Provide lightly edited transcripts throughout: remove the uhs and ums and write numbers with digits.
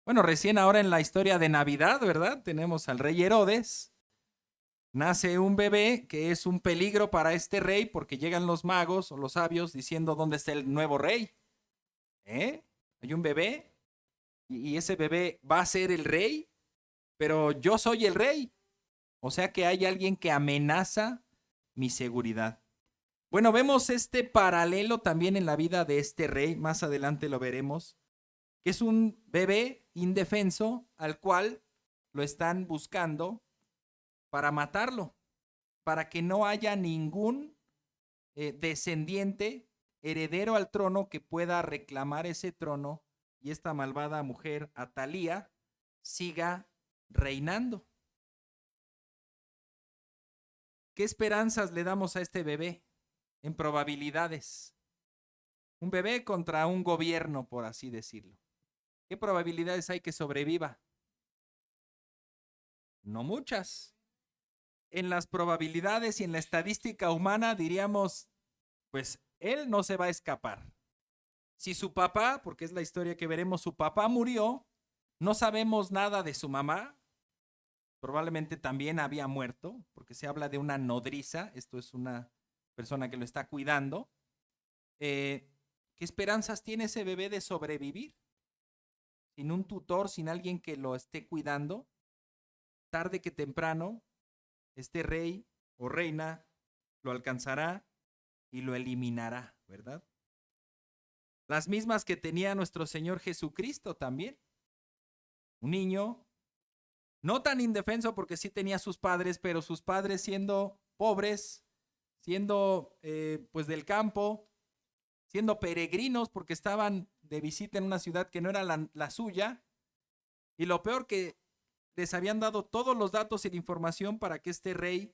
Bueno, recién ahora en la historia de Navidad, ¿verdad? Tenemos al rey Herodes. Nace un bebé que es un peligro para este rey porque llegan los magos o los sabios diciendo dónde está el nuevo rey. ¿Eh? Hay un bebé y ese bebé va a ser el rey, pero yo soy el rey. O sea que hay alguien que amenaza mi seguridad. Bueno, vemos este paralelo también en la vida de este rey, más adelante lo veremos, que es un bebé indefenso al cual lo están buscando para matarlo, para que no haya ningún descendiente heredero al trono que pueda reclamar ese trono y esta malvada mujer Atalía siga reinando. ¿Qué esperanzas le damos a este bebé en probabilidades? Un bebé contra un gobierno, por así decirlo. ¿Qué probabilidades hay que sobreviva? No muchas. En las probabilidades y en la estadística humana diríamos, pues él no se va a escapar. Si su papá, porque es la historia que veremos, su papá murió, no sabemos nada de su mamá, probablemente también había muerto, porque se habla de una nodriza, esto es una persona que lo está cuidando. ¿Qué esperanzas tiene ese bebé de sobrevivir? Sin un tutor, sin alguien que lo esté cuidando, tarde que temprano, este rey o reina lo alcanzará y lo eliminará, ¿verdad? Las mismas que tenía nuestro Señor Jesucristo también. Un niño, no tan indefenso porque sí tenía sus padres, pero sus padres siendo pobres, siendo pues del campo, siendo peregrinos porque estaban de visita en una ciudad que no era la suya. Y lo peor que les habían dado todos los datos y la información para que este rey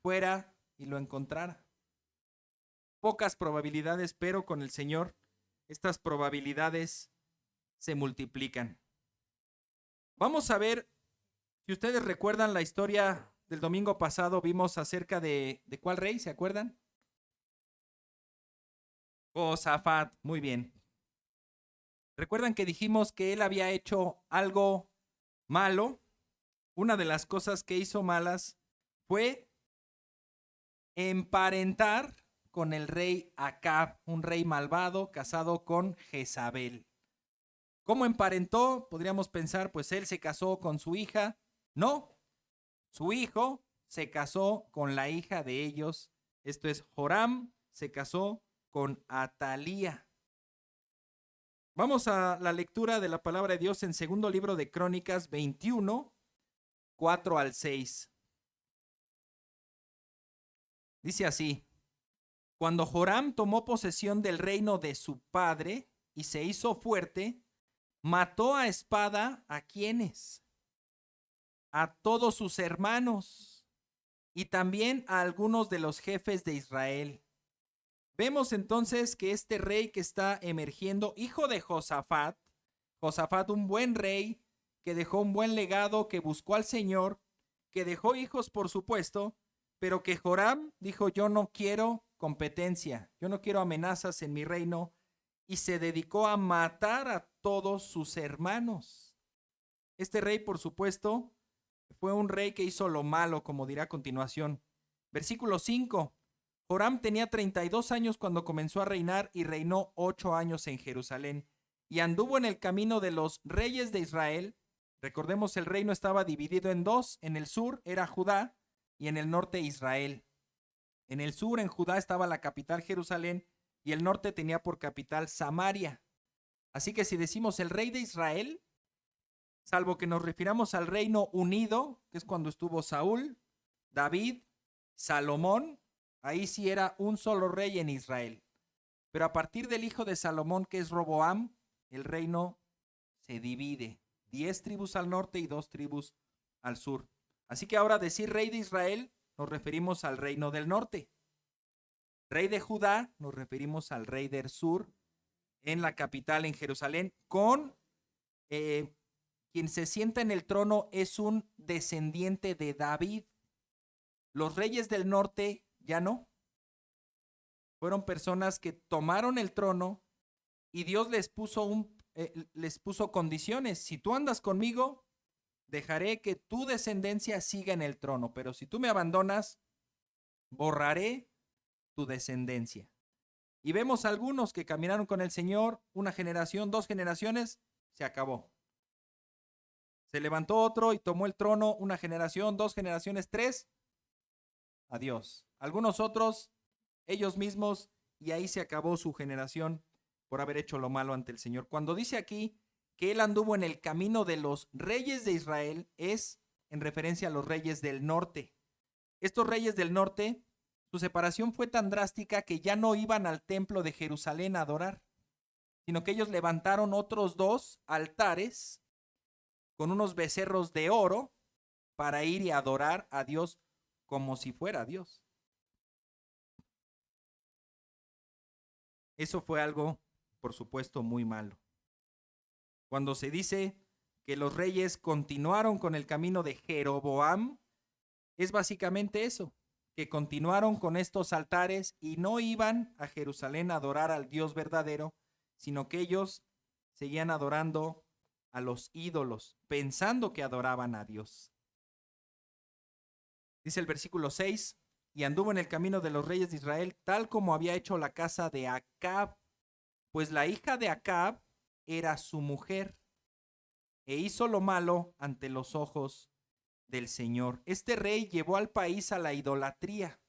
fuera y lo encontrara. Pocas probabilidades, pero con el Señor estas probabilidades se multiplican. Vamos a ver, si ustedes recuerdan la historia del domingo pasado, vimos acerca de cuál rey, ¿se acuerdan? Josafat, muy bien. ¿Recuerdan que dijimos que él había hecho algo malo? Una de las cosas que hizo malas fue emparentar con el rey Acab, un rey malvado casado con Jezabel. ¿Cómo emparentó? Podríamos pensar, pues él se casó con su hija. No, su hijo se casó con la hija de ellos. Esto es, Joram se casó con Atalía. Vamos a la lectura de la palabra de Dios en segundo libro de Crónicas 21, 4 al 6. Dice así: Cuando Joram tomó posesión del reino de su padre y se hizo fuerte, mató a espada a quienes, a todos sus hermanos y también a algunos de los jefes de Israel. Vemos entonces que este rey que está emergiendo, hijo de Josafat, Josafat un buen rey, que dejó un buen legado, que buscó al Señor, que dejó hijos por supuesto, pero que Joram dijo: yo no quiero competencia, yo no quiero amenazas en mi reino, y se dedicó a matar a todos sus hermanos. Este rey, por supuesto, fue un rey que hizo lo malo, como dirá a continuación. Versículo 5. Joram tenía 32 años cuando comenzó a reinar y reinó 8 años en Jerusalén y anduvo en el camino de los reyes de Israel. Recordemos, el reino estaba dividido en dos. En el sur era Judá y en el norte Israel. En el sur, en Judá, estaba la capital Jerusalén y el norte tenía por capital Samaria. Así que si decimos el rey de Israel, salvo que nos refiramos al reino unido, que es cuando estuvo Saúl, David, Salomón, ahí sí era un solo rey en Israel. Pero a partir del hijo de Salomón, que es Roboam, el reino se divide. 10 tribus al norte y 2 tribus al sur. Así que ahora decir rey de Israel, nos referimos al reino del norte. Rey de Judá, nos referimos al rey del sur, en la capital, en Jerusalén, con eh, quien se sienta en el trono es un descendiente de David. Los reyes del norte ya no. Fueron personas que tomaron el trono y Dios les puso les puso condiciones. Si tú andas conmigo, dejaré que tu descendencia siga en el trono, pero si tú me abandonas, borraré tu descendencia. Y vemos algunos que caminaron con el Señor, una generación, 2 generaciones, se acabó. Se levantó otro y tomó el trono, una generación, 2 generaciones, 3, adiós. Algunos otros, ellos mismos, y ahí se acabó su generación por haber hecho lo malo ante el Señor. Cuando dice aquí que él anduvo en el camino de los reyes de Israel, es en referencia a los reyes del norte. Estos reyes del norte, su separación fue tan drástica que ya no iban al templo de Jerusalén a adorar, sino que ellos levantaron otros 2 altares con unos becerros de oro para ir y adorar a Dios como si fuera Dios. Eso fue algo, por supuesto, muy malo. Cuando se dice que los reyes continuaron con el camino de Jeroboam, es básicamente eso, que continuaron con estos altares y no iban a Jerusalén a adorar al Dios verdadero, sino que ellos seguían adorando a los ídolos, pensando que adoraban a Dios. Dice el versículo 6, y anduvo en el camino de los reyes de Israel, tal como había hecho la casa de Acab, pues la hija de Acab era su mujer, e hizo lo malo ante los ojos del Señor. Este rey llevó al país a la idolatría,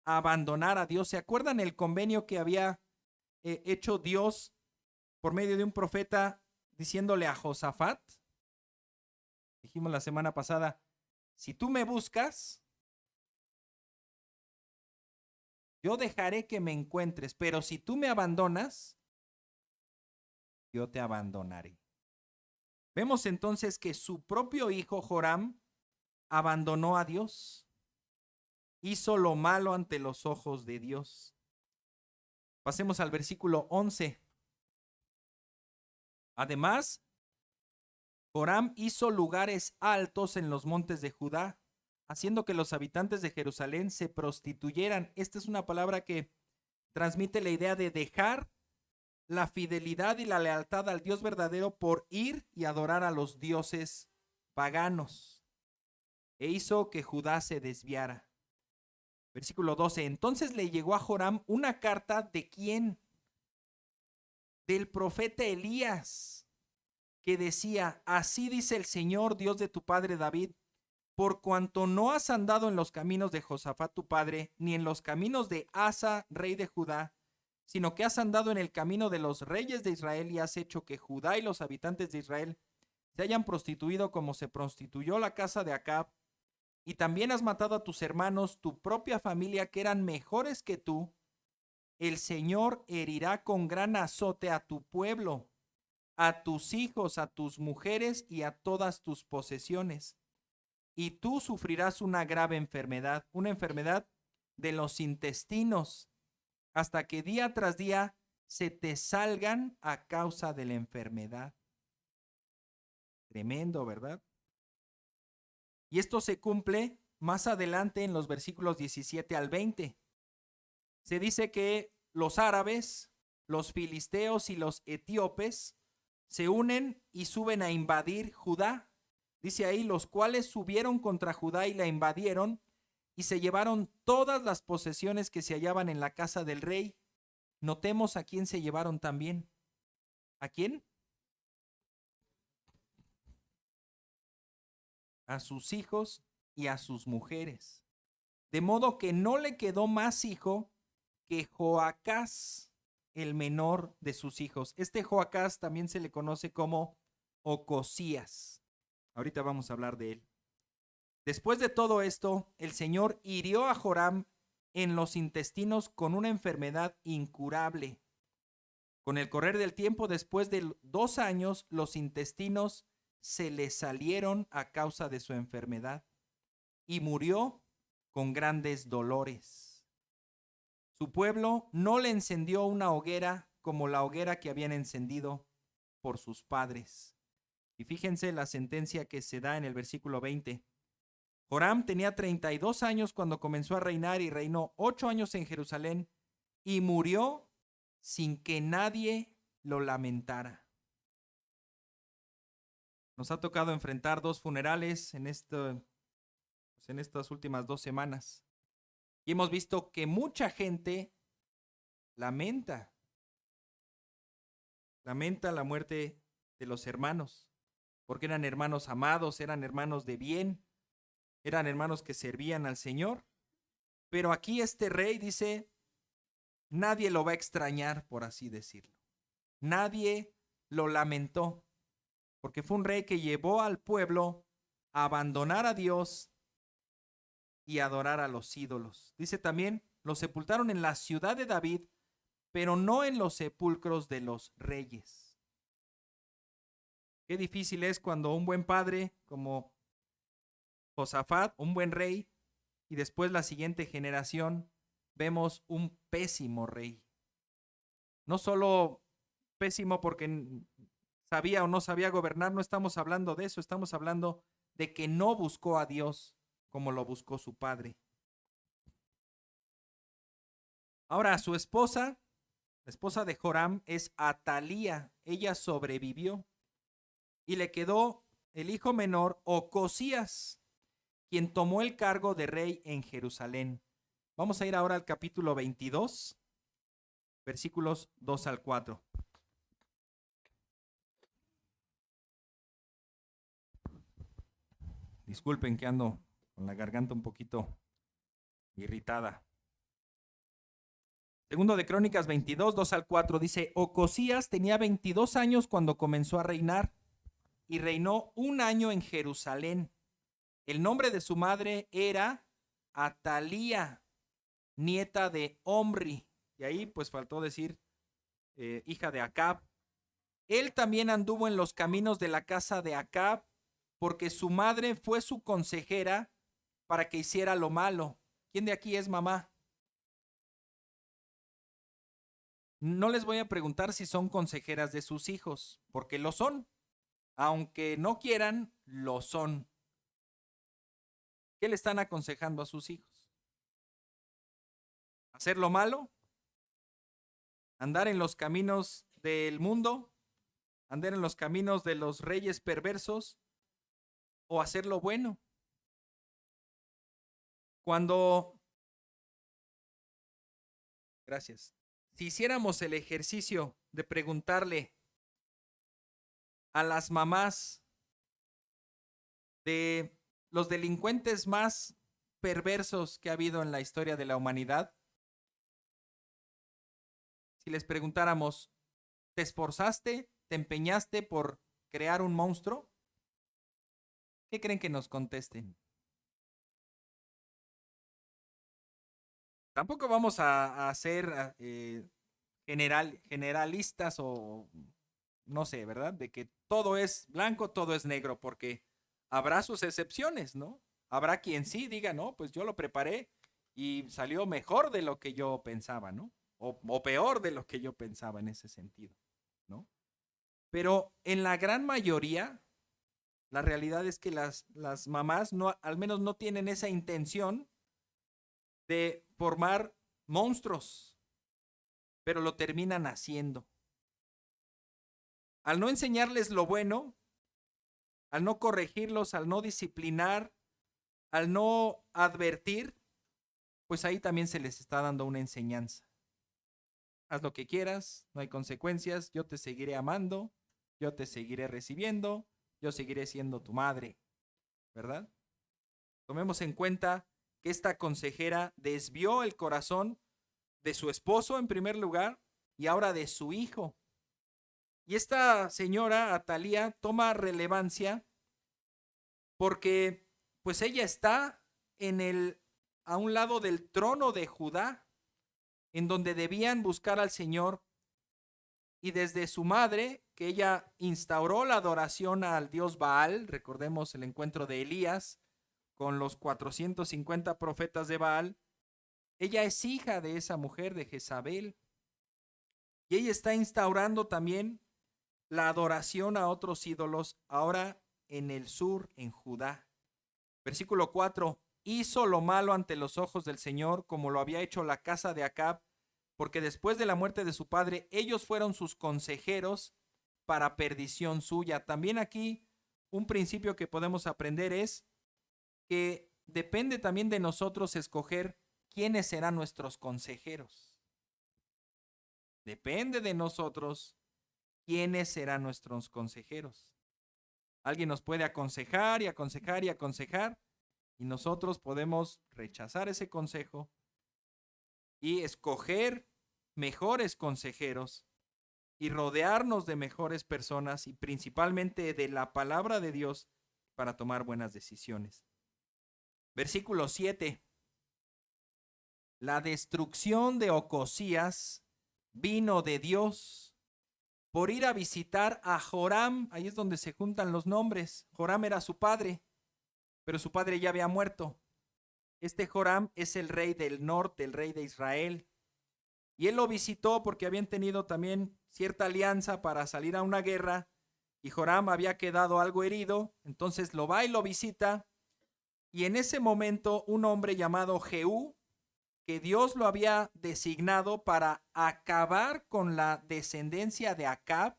a abandonar a Dios. ¿Se acuerdan el convenio que había hecho Dios por medio de un profeta diciéndole a Josafat? Dijimos la semana pasada, si tú me buscas, yo dejaré que me encuentres, pero si tú me abandonas, yo te abandonaré. Vemos entonces que su propio hijo Joram abandonó a Dios, hizo lo malo ante los ojos de Dios. Pasemos al versículo 11. Además, Joram hizo lugares altos en los montes de Judá, haciendo que los habitantes de Jerusalén se prostituyeran. Esta es una palabra que transmite la idea de dejar la fidelidad y la lealtad al Dios verdadero por ir y adorar a los dioses paganos. E hizo que Judá se desviara. Versículo 12. Entonces le llegó a Joram una carta de ¿quién? Del profeta Elías, que decía, así dice el Señor, Dios de tu padre David, por cuanto no has andado en los caminos de Josafat tu padre, ni en los caminos de Asa, rey de Judá, sino que has andado en el camino de los reyes de Israel y has hecho que Judá y los habitantes de Israel se hayan prostituido como se prostituyó la casa de Acab, y también has matado a tus hermanos, tu propia familia, que eran mejores que tú, el Señor herirá con gran azote a tu pueblo, a tus hijos, a tus mujeres y a todas tus posesiones. Y tú sufrirás una grave enfermedad, una enfermedad de los intestinos, hasta que día tras día se te salgan a causa de la enfermedad. Tremendo, ¿verdad? Y esto se cumple más adelante en los versículos 17 al 20. Se dice que los árabes, los filisteos y los etíopes se unen y suben a invadir Judá. Dice ahí, los cuales subieron contra Judá y la invadieron y se llevaron todas las posesiones que se hallaban en la casa del rey. Notemos a quién se llevaron también. ¿A quién? A sus hijos y a sus mujeres. De modo que no le quedó más hijo que Joacás, el menor de sus hijos. Este Joacás también se le conoce como Ocosías. Ahorita vamos a hablar de él. Después de todo esto, el Señor hirió a Joram en los intestinos con una enfermedad incurable. Con el correr del tiempo, después de 2 años, los intestinos se le salieron a causa de su enfermedad y murió con grandes dolores. Su pueblo no le encendió una hoguera como la hoguera que habían encendido por sus padres. Y fíjense la sentencia que se da en el versículo 20. Joram tenía 32 años cuando comenzó a reinar y reinó 8 años en Jerusalén y murió sin que nadie lo lamentara. Nos ha tocado enfrentar 2 funerales en estas últimas 2 semanas. Y hemos visto que mucha gente lamenta la muerte de los hermanos, porque eran hermanos amados, eran hermanos de bien, eran hermanos que servían al Señor. Pero aquí este rey dice, nadie lo va a extrañar, por así decirlo. Nadie lo lamentó, porque fue un rey que llevó al pueblo a abandonar a Dios y adorar a los ídolos. Dice también, lo sepultaron en la ciudad de David, pero no en los sepulcros de los reyes. Qué difícil es cuando un buen padre como Josafat, un buen rey, y después la siguiente generación vemos un pésimo rey. No solo pésimo porque sabía o no sabía gobernar, no estamos hablando de eso, estamos hablando de que no buscó a Dios como lo buscó su padre. Ahora, su esposa, la esposa de Joram, es Atalía. Ella sobrevivió y le quedó el hijo menor, Ocosías, quien tomó el cargo de rey en Jerusalén. Vamos a ir ahora al capítulo 22, versículos 2 al 4. Disculpen que ando con la garganta un poquito irritada. Segundo de Crónicas 22, 2 al 4 dice, Ocosías tenía 22 años cuando comenzó a reinar y reinó 1 año en Jerusalén. El nombre de su madre era Atalía, nieta de Omri. Y ahí pues faltó decir hija de Acab. Él también anduvo en los caminos de la casa de Acab, porque su madre fue su consejera para que hiciera lo malo. ¿Quién de aquí es mamá? No les voy a preguntar si son consejeras de sus hijos, porque lo son. Aunque no quieran, lo son. ¿Qué le están aconsejando a sus hijos? ¿Hacer lo malo? ¿Andar en los caminos del mundo? ¿Andar en los caminos de los reyes perversos? ¿O hacer lo bueno? Gracias. Si hiciéramos el ejercicio de preguntarle a las mamás de los delincuentes más perversos que ha habido en la historia de la humanidad, si les preguntáramos, ¿te esforzaste, te empeñaste por crear un monstruo? ¿Qué creen que nos contesten? Tampoco vamos a ser generalistas o no sé, ¿verdad? De que todo es blanco, todo es negro, porque habrá sus excepciones, ¿no? Habrá quien sí diga, no, pues yo lo preparé y salió mejor de lo que yo pensaba, ¿no? O peor de lo que yo pensaba en ese sentido, ¿no? Pero en la gran mayoría, la realidad es que las mamás no, al menos no tienen esa intención de formar monstruos, pero lo terminan haciendo. Al no enseñarles lo bueno, al no corregirlos, al no disciplinar, al no advertir, pues ahí también se les está dando una enseñanza. Haz lo que quieras, no hay consecuencias, yo te seguiré amando, yo te seguiré recibiendo, yo seguiré siendo tu madre, ¿verdad? Tomemos en cuenta que esta consejera desvió el corazón de su esposo en primer lugar y ahora de su hijo. Y esta señora, Atalía, toma relevancia porque pues ella está a un lado del trono de Judá, en donde debían buscar al Señor, y desde su madre, que ella instauró la adoración al dios Baal, recordemos el encuentro de Elías con los 450 profetas de Baal, ella es hija de esa mujer, de Jezabel, y ella está instaurando también la adoración a otros ídolos, ahora en el sur, en Judá. Versículo 4, hizo lo malo ante los ojos del Señor, como lo había hecho la casa de Acab, porque después de la muerte de su padre, ellos fueron sus consejeros para perdición suya. También aquí un principio que podemos aprender es que depende también de nosotros escoger quiénes serán nuestros consejeros. Depende de nosotros quiénes serán nuestros consejeros. Alguien nos puede aconsejar y aconsejar y aconsejar, y nosotros podemos rechazar ese consejo y escoger mejores consejeros y rodearnos de mejores personas y principalmente de la palabra de Dios para tomar buenas decisiones. Versículo 7. La destrucción de Ocosías vino de Dios por ir a visitar a Joram. Ahí es donde se juntan los nombres. Joram era su padre, pero su padre ya había muerto. Este Joram es el rey del norte, el rey de Israel. Y él lo visitó porque habían tenido también cierta alianza para salir a una guerra. Y Joram había quedado algo herido. Entonces lo va y lo visita. Y en ese momento un hombre llamado Jehú, que Dios lo había designado para acabar con la descendencia de Acab,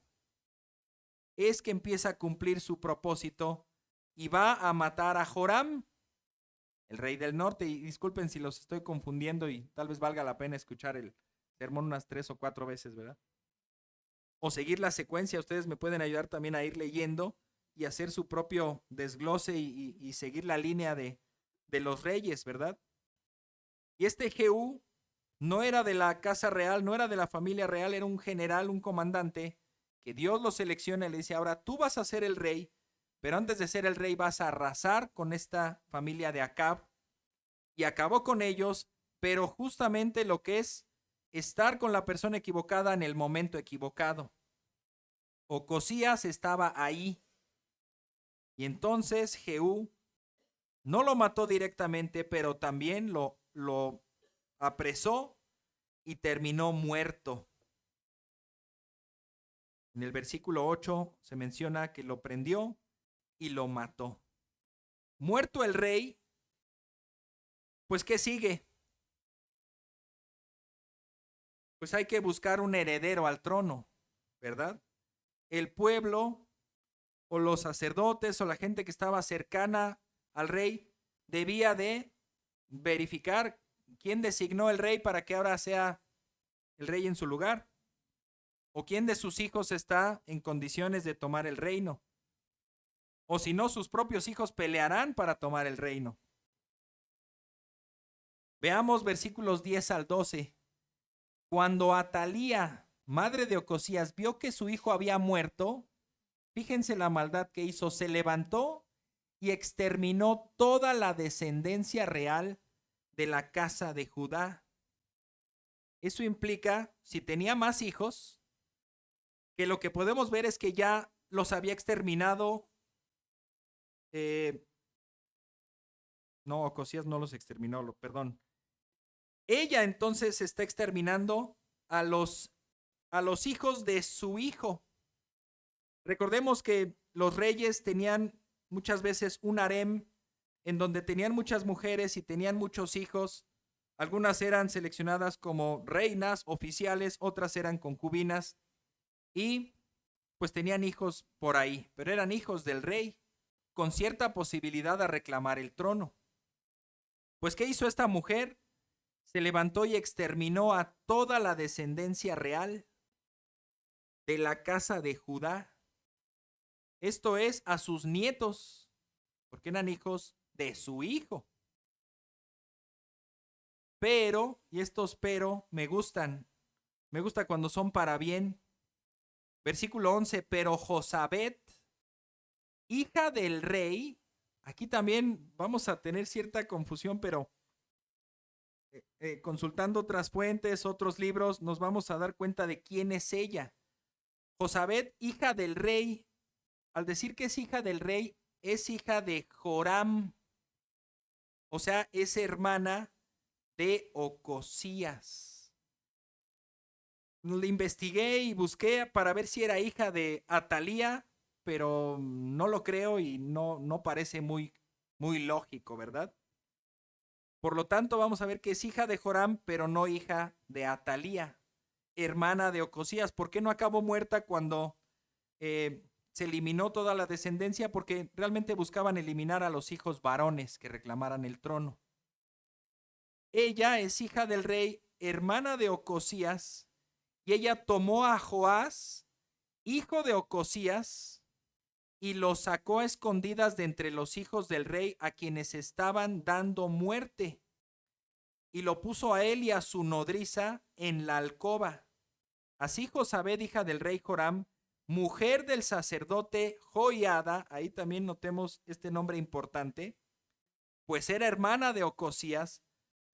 es que empieza a cumplir su propósito y va a matar a Joram, el rey del norte. Y disculpen si los estoy confundiendo y tal vez valga la pena escuchar el sermón unas 3 o 4 veces, ¿verdad? O seguir la secuencia. Ustedes me pueden ayudar también a ir leyendo y hacer su propio desglose y seguir la línea de los reyes, ¿verdad? Y este Jehú no era de la casa real, no era de la familia real, era un general, un comandante, que Dios lo selecciona y le dice, ahora tú vas a ser el rey, pero antes de ser el rey vas a arrasar con esta familia de Acab. Y acabó con ellos, pero justamente lo que es estar con la persona equivocada en el momento equivocado. Ocosías estaba ahí. Y entonces Jehú no lo mató directamente, pero también lo apresó y terminó muerto. En el versículo 8 se menciona que lo prendió y lo mató. Muerto el rey, pues ¿qué sigue? Pues hay que buscar un heredero al trono, ¿verdad? El pueblo o los sacerdotes o la gente que estaba cercana al rey debía de verificar quién designó el rey para que ahora sea el rey en su lugar, o quién de sus hijos está en condiciones de tomar el reino, o si no, sus propios hijos pelearán para tomar el reino. Veamos versículos 10 al 12. Cuando Atalía, madre de Ocosías, vio que su hijo había muerto, fíjense la maldad que hizo, se levantó y exterminó toda la descendencia real de la casa de Judá. Eso implica, si tenía más hijos, que lo que podemos ver es que ya los había exterminado. No, Ocosías no los exterminó, perdón. Ella entonces está exterminando a los hijos de su hijo. Recordemos que los reyes tenían muchas veces un harem en donde tenían muchas mujeres y tenían muchos hijos. Algunas eran seleccionadas como reinas oficiales, otras eran concubinas y pues tenían hijos por ahí, pero eran hijos del rey con cierta posibilidad de reclamar el trono. Pues ¿qué hizo esta mujer? Se levantó y exterminó a toda la descendencia real de la casa de Judá. Esto es, a sus nietos, porque eran hijos de su hijo. Pero, y estos pero me gustan, me gusta cuando son para bien. Versículo 11, pero Josabet, hija del rey, aquí también vamos a tener cierta confusión, pero consultando otras fuentes, otros libros, nos vamos a dar cuenta de quién es ella. Josabet, hija del rey, al decir que es hija del rey, es hija de Joram, o sea, es hermana de Ocosías. Le investigué y busqué para ver si era hija de Atalía, pero no lo creo y no parece muy lógico, ¿verdad? Por lo tanto, vamos a ver que es hija de Joram, pero no hija de Atalía, hermana de Ocosías. ¿Por qué no acabó muerta cuando se eliminó toda la descendencia porque realmente buscaban eliminar a los hijos varones que reclamaran el trono. Ella es hija del rey, hermana de Ocosías, y ella tomó a Joás, hijo de Ocosías, y lo sacó a escondidas de entre los hijos del rey a quienes estaban dando muerte, y lo puso a él y a su nodriza en la alcoba. Así Josabed, hija del rey Joram, mujer del sacerdote Joiada, ahí también notemos este nombre importante, pues era hermana de Ocosías,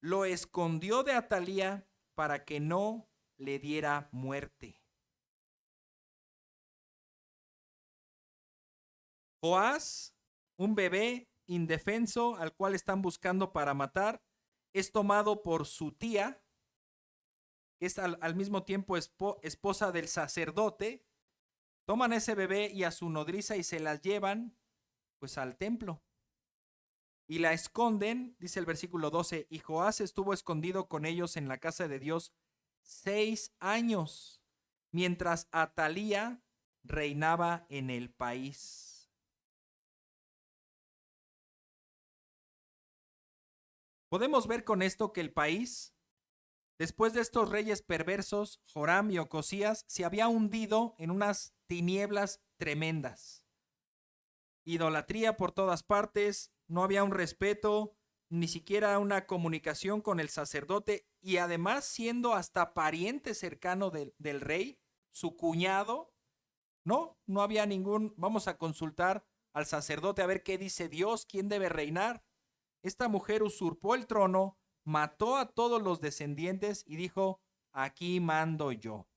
lo escondió de Atalía para que no le diera muerte. Joás, un bebé indefenso al cual están buscando para matar, es tomado por su tía, que es al mismo tiempo esposa del sacerdote. Toman a ese bebé y a su nodriza y se las llevan pues al templo. Y la esconden, dice el versículo 12, y Joás estuvo escondido con ellos en la casa de Dios 6 años, mientras Atalía reinaba en el país. Podemos ver con esto que el país, después de estos reyes perversos, Joram y Ocosías, se había hundido en unas tinieblas tremendas. Idolatría por todas partes, no había un respeto, ni siquiera una comunicación con el sacerdote, y además siendo hasta pariente cercano del rey, su cuñado, no había ningún, vamos a consultar al sacerdote a ver qué dice Dios, quién debe reinar. Esta mujer usurpó el trono, mató a todos los descendientes y dijo, aquí mando yo.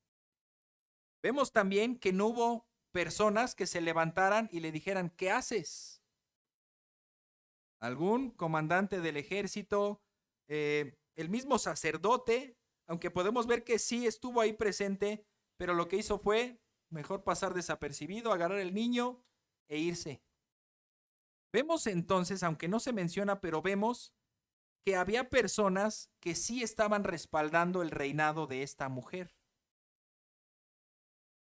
Vemos también que no hubo personas que se levantaran y le dijeran, ¿qué haces? Algún comandante del ejército, el mismo sacerdote, aunque podemos ver que sí estuvo ahí presente, pero lo que hizo fue mejor pasar desapercibido, agarrar el niño e irse. Vemos entonces, aunque no se menciona, pero vemos que había personas que sí estaban respaldando el reinado de esta mujer.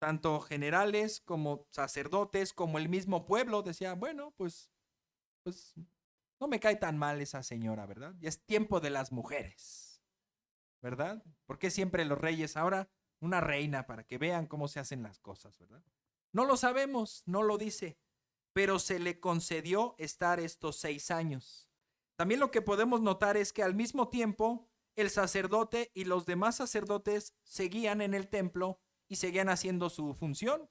Tanto generales como sacerdotes, como el mismo pueblo, decía, bueno, pues no me cae tan mal esa señora, ¿verdad? Ya es tiempo de las mujeres, ¿verdad? ¿Por qué siempre los reyes? Ahora una reina para que vean cómo se hacen las cosas, ¿verdad? No lo sabemos, no lo dice, pero se le concedió estar estos 6 años. También lo que podemos notar es que al mismo tiempo el sacerdote y los demás sacerdotes seguían en el templo y seguían haciendo su función.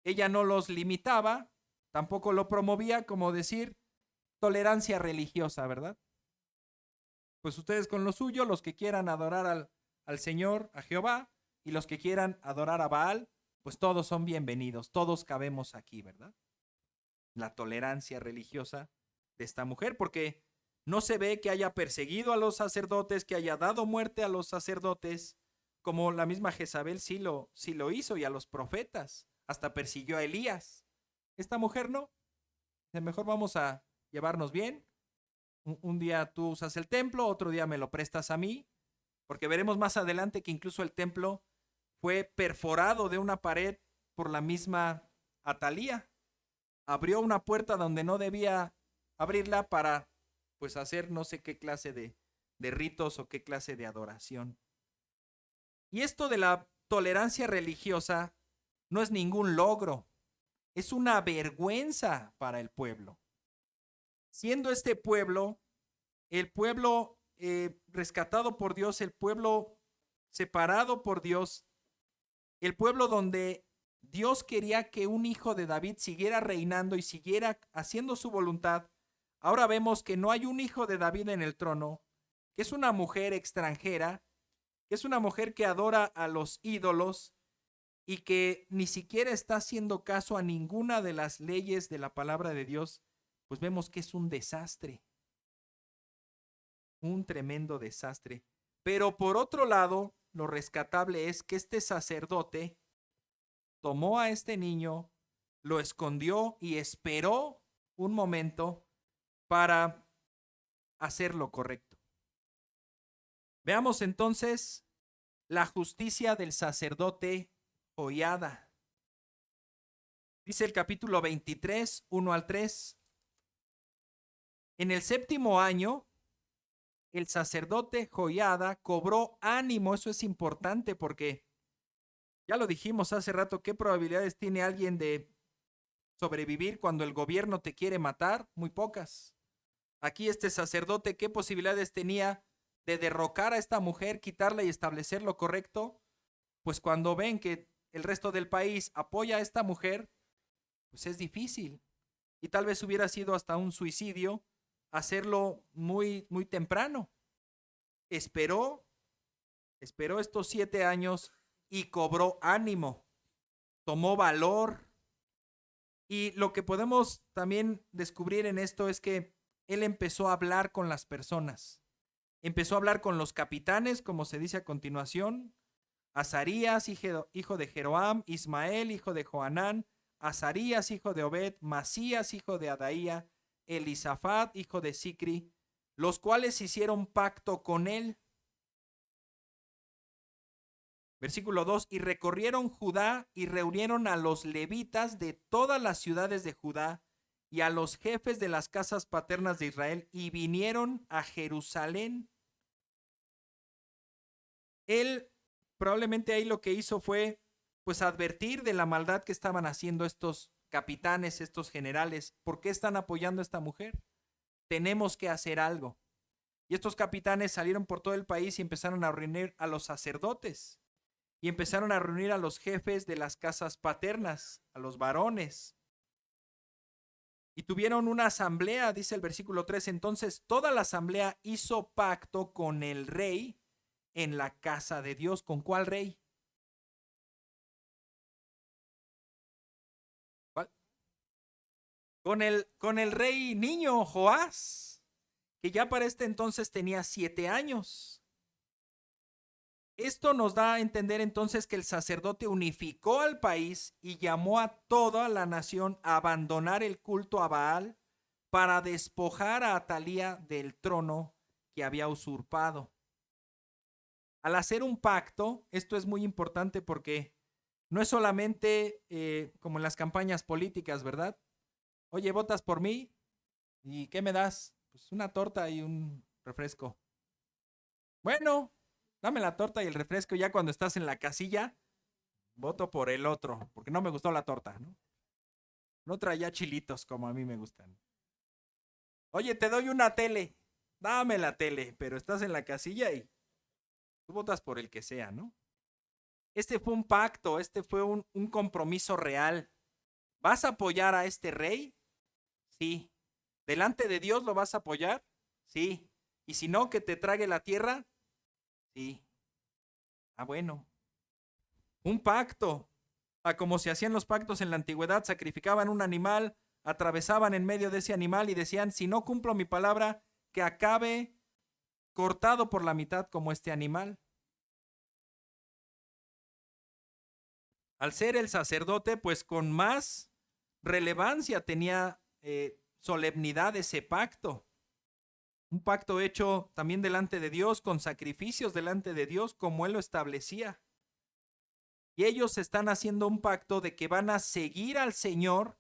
Ella no los limitaba, tampoco lo promovía, como decir, tolerancia religiosa, ¿verdad? Pues ustedes con lo suyo, los que quieran adorar al Señor, a Jehová, y los que quieran adorar a Baal, pues todos son bienvenidos, todos cabemos aquí, ¿verdad? La tolerancia religiosa de esta mujer, porque no se ve que haya perseguido a los sacerdotes, que haya dado muerte a los sacerdotes, como la misma Jezabel sí lo hizo, y a los profetas, hasta persiguió a Elías. Esta mujer no, mejor vamos a llevarnos bien. Un día tú usas el templo, otro día me lo prestas a mí, porque veremos más adelante que incluso el templo fue perforado de una pared por la misma Atalía. Abrió una puerta donde no debía abrirla para pues hacer no sé qué clase de ritos o qué clase de adoración. Y esto de la tolerancia religiosa no es ningún logro, es una vergüenza para el pueblo. Siendo este pueblo, el pueblo rescatado por Dios, el pueblo separado por Dios, el pueblo donde Dios quería que un hijo de David siguiera reinando y siguiera haciendo su voluntad, ahora vemos que no hay un hijo de David en el trono, que es una mujer extranjera, que es una mujer que adora a los ídolos y que ni siquiera está haciendo caso a ninguna de las leyes de la palabra de Dios, pues vemos que es un desastre, un tremendo desastre. Pero por otro lado, lo rescatable es que este sacerdote tomó a este niño, lo escondió y esperó un momento para hacer lo correcto. Veamos entonces la justicia del sacerdote Joiada. Dice el capítulo 23, 1 al 3. En el 7º año, el sacerdote Joiada cobró ánimo. Eso es importante porque ya lo dijimos hace rato, ¿qué probabilidades tiene alguien de sobrevivir cuando el gobierno te quiere matar? Muy pocas. Aquí este sacerdote, ¿qué posibilidades tenía de derrocar a esta mujer, quitarla y establecer lo correcto? Pues cuando ven que el resto del país apoya a esta mujer, pues es difícil. Y tal vez hubiera sido hasta un suicidio hacerlo muy, muy temprano. Esperó estos 7 años y cobró ánimo, tomó valor. Y lo que podemos también descubrir en esto es que él empezó a hablar con las personas. Empezó a hablar con los capitanes, como se dice a continuación: Azarías, hijo de Jeroam; Ismael, hijo de Johanán; Azarías, hijo de Obed; Masías, hijo de Adaía; Elisafat, hijo de Sicri, los cuales hicieron pacto con él. Versículo 2: y recorrieron Judá y reunieron a los levitas de todas las ciudades de Judá y a los jefes de las casas paternas de Israel, y vinieron a Jerusalén. Él probablemente ahí lo que hizo fue pues advertir de la maldad que estaban haciendo estos capitanes, estos generales. ¿Por qué están apoyando a esta mujer? Tenemos que hacer algo. Y estos capitanes salieron por todo el país y empezaron a reunir a los sacerdotes. Y empezaron a reunir a los jefes de las casas paternas, a los varones. Y tuvieron una asamblea, dice el versículo 3. Entonces toda la asamblea hizo pacto con el rey en la casa de Dios. ¿Con cuál rey? ¿Cuál? Con el rey niño Joás, que ya para este entonces tenía 7 años. Esto nos da a entender entonces que el sacerdote unificó al país y llamó a toda la nación a abandonar el culto a Baal para despojar a Atalía del trono que había usurpado. Al hacer un pacto, esto es muy importante porque no es solamente como en las campañas políticas, ¿verdad? Oye, ¿votas por mí? ¿Y qué me das? Pues una torta y un refresco. Bueno, dame la torta y el refresco. Ya cuando estás en la casilla, voto por el otro, porque no me gustó la torta, ¿no? No traía chilitos como a mí me gustan. Oye, te doy una tele. Dame la tele, pero estás en la casilla y tú votas por el que sea, ¿no? Este fue un pacto, este fue un compromiso real. ¿Vas a apoyar a este rey? Sí. ¿Delante de Dios lo vas a apoyar? Sí. ¿Y si no, que te trague la tierra? Sí. Ah, bueno. Un pacto. A como se hacían los pactos en la antigüedad, sacrificaban un animal, atravesaban en medio de ese animal y decían: si no cumplo mi palabra, que acabe cortado por la mitad como este animal. Al ser el sacerdote, pues con más relevancia tenía solemnidad ese pacto. Un pacto hecho también delante de Dios, con sacrificios delante de Dios, como Él lo establecía. Y ellos están haciendo un pacto de que van a seguir al Señor,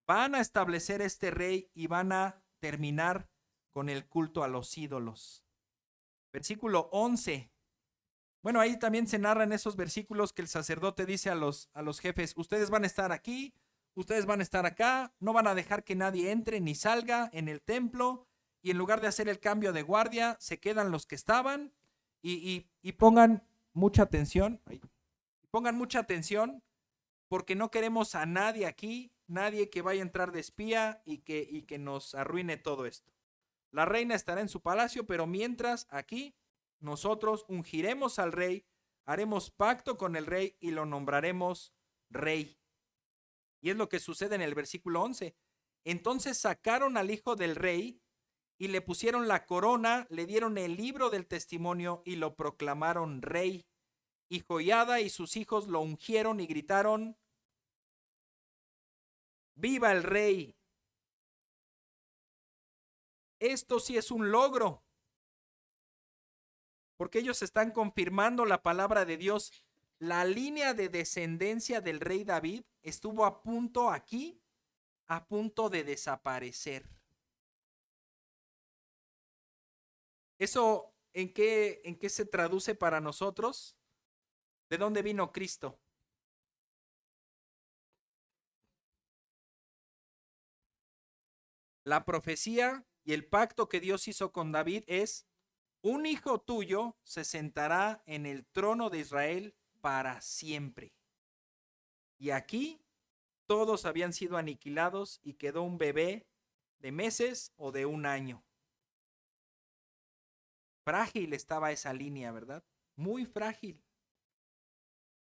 van a establecer este rey y van a terminar con el culto a los ídolos. Versículo 11. Bueno, ahí también se narran esos versículos que el sacerdote dice a los jefes: ustedes van a estar aquí, ustedes van a estar acá, no van a dejar que nadie entre ni salga en el templo, y en lugar de hacer el cambio de guardia, se quedan los que estaban, y pongan mucha atención, pongan mucha atención, porque no queremos a nadie aquí, nadie que vaya a entrar de espía y que nos arruine todo esto. La reina estará en su palacio, pero mientras aquí nosotros ungiremos al rey, haremos pacto con el rey y lo nombraremos rey. Y es lo que sucede en el versículo 11. Entonces sacaron al hijo del rey y le pusieron la corona, le dieron el libro del testimonio y lo proclamaron rey. Y Joiada y sus hijos lo ungieron y gritaron: ¡viva el rey! Esto sí es un logro, porque ellos están confirmando la palabra de Dios La línea de descendencia del rey David estuvo a punto aquí, a punto de desaparecer. ¿Eso en qué se traduce para nosotros? ¿De dónde vino Cristo? La profecía y el pacto que Dios hizo con David es: un hijo tuyo se sentará en el trono de Israel para siempre. Y aquí todos habían sido aniquilados y quedó un bebé de meses o de un año. Frágil estaba esa línea, ¿verdad? Muy frágil.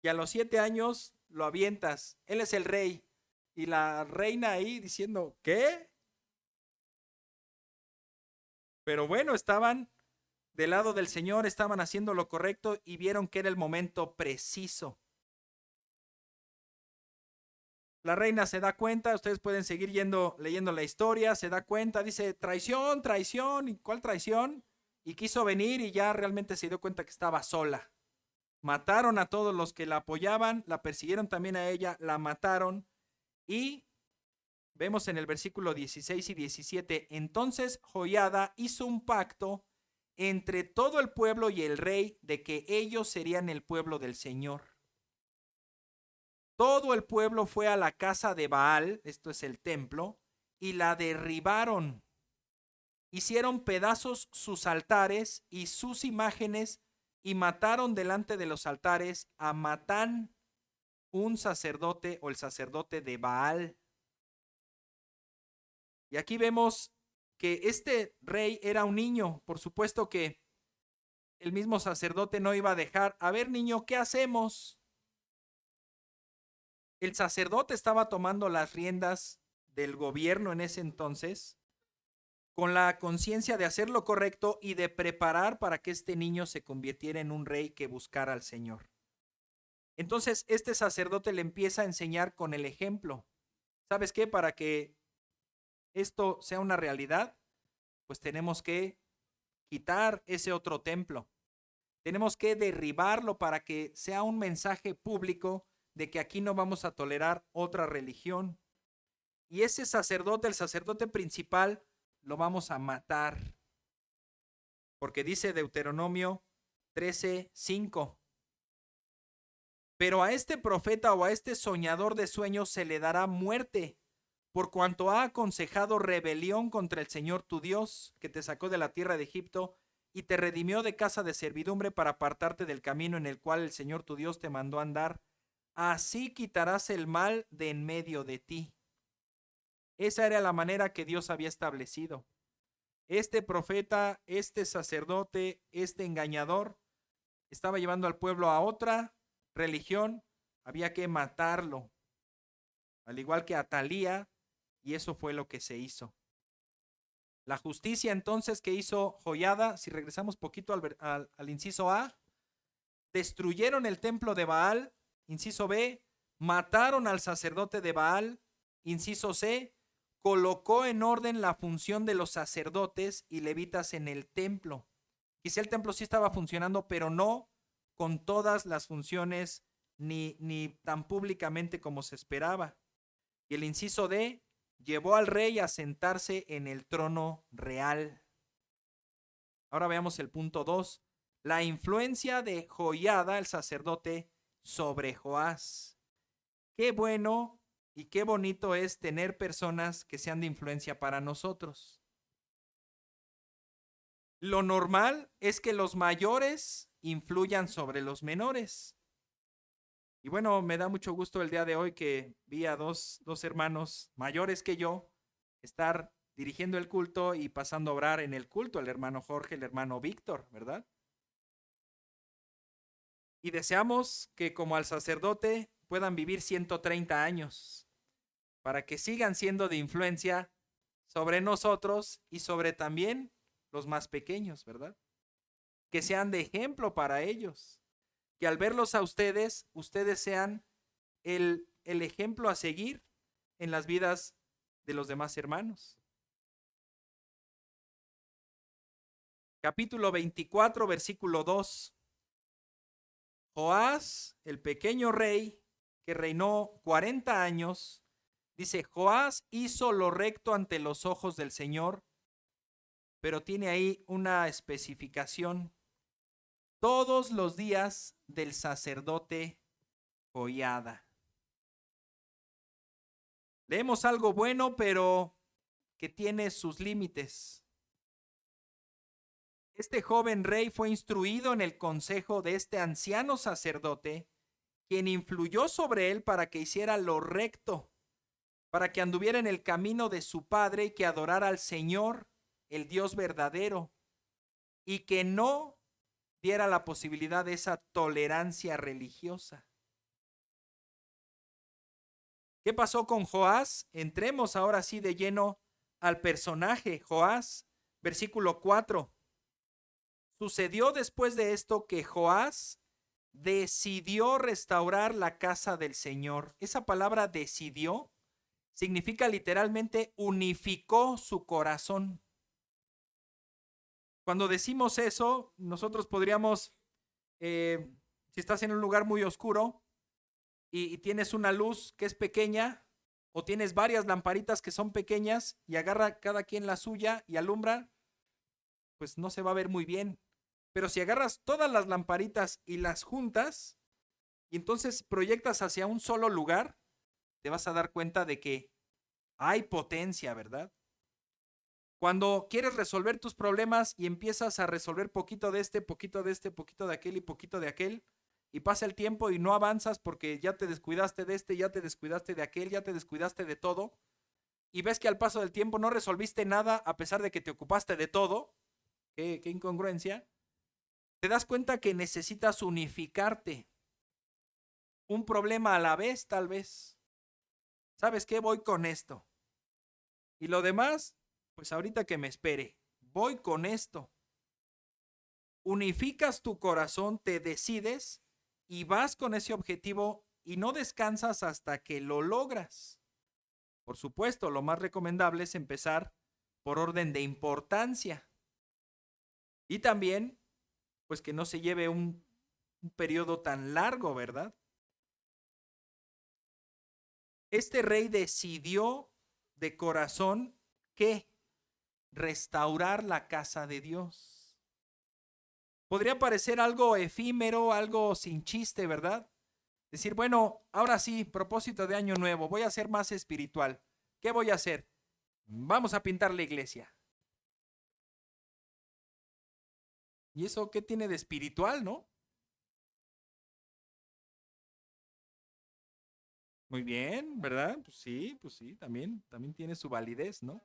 Y a los 7 años lo avientas. Él es el rey. Y la reina ahí diciendo, ¿qué? Pero bueno, estaban del lado del Señor, estaban haciendo lo correcto y vieron que era el momento preciso. La reina se da cuenta, ustedes pueden seguir leyendo la historia, se da cuenta, dice, traición, traición, ¿y cuál traición? Y quiso venir y ya realmente se dio cuenta que estaba sola. Mataron a todos los que la apoyaban, la persiguieron también a ella, la mataron y vemos en el versículo 16 y 17, entonces Joiada hizo un pacto entre todo el pueblo y el rey de que ellos serían el pueblo del Señor. Todo el pueblo fue a la casa de Baal, esto es el templo, y la derribaron. Hicieron pedazos sus altares y sus imágenes y mataron delante de los altares a Matán, un sacerdote o el sacerdote de Baal. Y aquí vemos que este rey era un niño. Por supuesto que el mismo sacerdote no iba a dejar, a ver niño, ¿qué hacemos? El sacerdote estaba tomando las riendas del gobierno en ese entonces, con la conciencia de hacer lo correcto y de preparar para que este niño se convirtiera en un rey que buscara al Señor. Entonces, este sacerdote le empieza a enseñar con el ejemplo. ¿Sabes qué? Para que esto sea una realidad, pues tenemos que quitar ese otro templo. Tenemos que derribarlo para que sea un mensaje público de que aquí no vamos a tolerar otra religión. Y ese sacerdote, el sacerdote principal, lo vamos a matar. Porque dice Deuteronomio 13:5. Pero a este profeta o a este soñador de sueños se le dará muerte, por cuanto ha aconsejado rebelión contra el Señor tu Dios, que te sacó de la tierra de Egipto y te redimió de casa de servidumbre para apartarte del camino en el cual el Señor tu Dios te mandó andar. Así quitarás el mal de en medio de ti. Esa era la manera que Dios había establecido. Este profeta, este sacerdote, este engañador, estaba llevando al pueblo a otra religión, había que matarlo, al igual que a Atalía, y eso fue lo que se hizo. La justicia entonces que hizo Joiada, si regresamos poquito al inciso A, destruyeron el templo de Baal, inciso B, mataron al sacerdote de Baal, inciso C, colocó en orden la función de los sacerdotes y levitas en el templo. Quizá el templo sí estaba funcionando, pero no con todas las funciones ni tan públicamente como se esperaba. Y el inciso D, llevó al rey a sentarse en el trono real. Ahora veamos el punto 2, la influencia de Joiada, el sacerdote, sobre Joás. Qué bueno y qué bonito es tener personas que sean de influencia para nosotros. Lo normal es que los mayores influyan sobre los menores. Y bueno, me da mucho gusto el día de hoy que vi a dos hermanos mayores que yo estar dirigiendo el culto y pasando a orar en el culto, el hermano Jorge, el hermano Víctor, ¿verdad? Y deseamos que como al sacerdote puedan vivir 130 años para que sigan siendo de influencia sobre nosotros y sobre también los más pequeños, ¿verdad? Que sean de ejemplo para ellos, que al verlos a ustedes, ustedes sean el ejemplo a seguir en las vidas de los demás hermanos. Capítulo 24, versículo 2. Joás, el pequeño rey que reinó 40 años, dice, Joás hizo lo recto ante los ojos del Señor, pero tiene ahí una especificación. Todos los días del sacerdote Joiada. Leemos algo bueno, pero que tiene sus límites. Este joven rey fue instruido en el consejo de este anciano sacerdote, quien influyó sobre él para que hiciera lo recto, para que anduviera en el camino de su padre y que adorara al Señor, el Dios verdadero, y que no diera la posibilidad de esa tolerancia religiosa. ¿Qué pasó con Joás? Entremos ahora sí de lleno al personaje Joás, versículo 4. Sucedió después de esto que Joás decidió restaurar la casa del Señor. Esa palabra decidió significa literalmente unificó su corazón. Cuando decimos eso, nosotros podríamos, si estás en un lugar muy oscuro y tienes una luz que es pequeña, o tienes varias lamparitas que son pequeñas y agarra cada quien la suya y alumbra, pues no se va a ver muy bien. Pero si agarras todas las lamparitas y las juntas y entonces proyectas hacia un solo lugar, te vas a dar cuenta de que hay potencia, ¿verdad? Cuando quieres resolver tus problemas y empiezas a resolver poquito de este, poquito de este, poquito de aquel y poquito de aquel, y pasa el tiempo y no avanzas porque ya te descuidaste de este, ya te descuidaste de aquel, ya te descuidaste de todo, y ves que al paso del tiempo no resolviste nada a pesar de que te ocupaste de todo, qué incongruencia, te das cuenta que necesitas unificarte. Un problema a la vez, tal vez. ¿Sabes qué? Voy con esto. Y lo demás, pues ahorita que me espere. Voy con esto. Unificas tu corazón, te decides y vas con ese objetivo y no descansas hasta que lo logras. Por supuesto, lo más recomendable es empezar por orden de importancia. Y también, pues que no se lleve un periodo tan largo, ¿verdad? Este rey decidió de corazón que restaurar la casa de Dios. Podría parecer algo efímero, algo sin chiste, ¿verdad? Decir, bueno, ahora sí, propósito de año nuevo, voy a ser más espiritual. ¿Qué voy a hacer? Vamos a pintar la iglesia. ¿Y eso qué tiene de espiritual, no? Muy bien, ¿verdad? Pues sí, también tiene su validez, ¿no?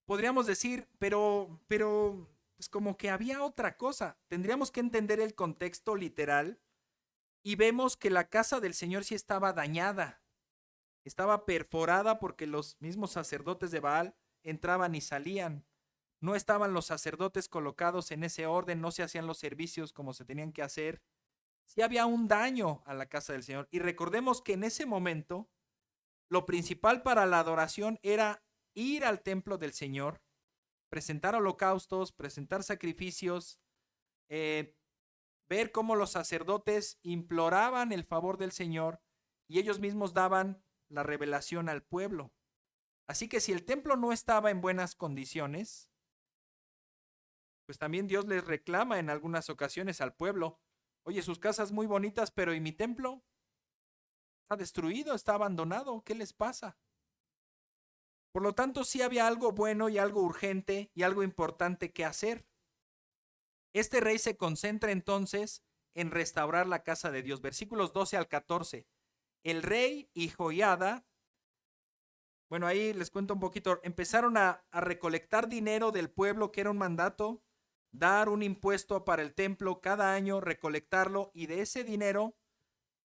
Podríamos decir, pues como que había otra cosa. Tendríamos que entender el contexto literal y vemos que la casa del Señor sí estaba dañada, estaba perforada porque los mismos sacerdotes de Baal entraban y salían. No estaban los sacerdotes colocados en ese orden, no se hacían los servicios como se tenían que hacer. Sí había un daño a la casa del Señor. Y recordemos que en ese momento, lo principal para la adoración era ir al templo del Señor, presentar holocaustos, presentar sacrificios, ver cómo los sacerdotes imploraban el favor del Señor y ellos mismos daban la revelación al pueblo. Así que si el templo no estaba en buenas condiciones, pues también Dios les reclama en algunas ocasiones al pueblo, oye, sus casas muy bonitas, pero ¿y mi templo? Está destruido, está abandonado, ¿qué les pasa? Por lo tanto, sí había algo bueno y algo urgente y algo importante que hacer. Este rey se concentra entonces en restaurar la casa de Dios. Versículos 12 al 14. El rey y Joiada, bueno, ahí les cuento un poquito, empezaron a recolectar dinero del pueblo, que era un mandato, dar un impuesto para el templo cada año, recolectarlo y de ese dinero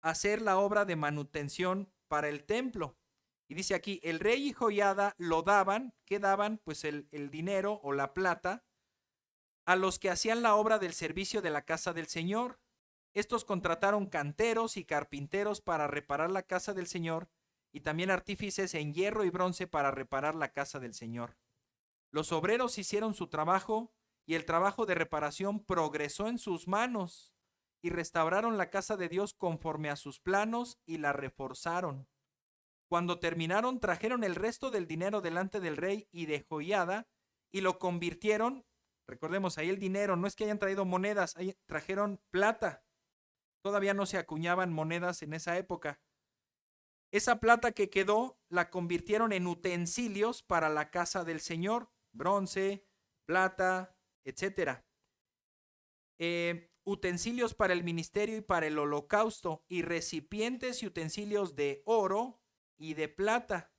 hacer la obra de manutención para el templo. Y dice aquí, el rey y Joiada lo daban, ¿qué daban? Pues el dinero o la plata a los que hacían la obra del servicio de la casa del Señor. Estos contrataron canteros y carpinteros para reparar la casa del Señor y también artífices en hierro y bronce para reparar la casa del Señor. Los obreros hicieron su trabajo y el trabajo de reparación progresó en sus manos y restauraron la casa de Dios conforme a sus planos y la reforzaron. Cuando terminaron, trajeron el resto del dinero delante del rey y de Joiada y lo convirtieron. Recordemos, ahí el dinero, no es que hayan traído monedas, ahí trajeron plata. Todavía no se acuñaban monedas en esa época. Esa plata que quedó la convirtieron en utensilios para la casa del Señor, bronce, plata, etcétera. Utensilios para el ministerio y para el holocausto, y recipientes y utensilios de oro y de plata.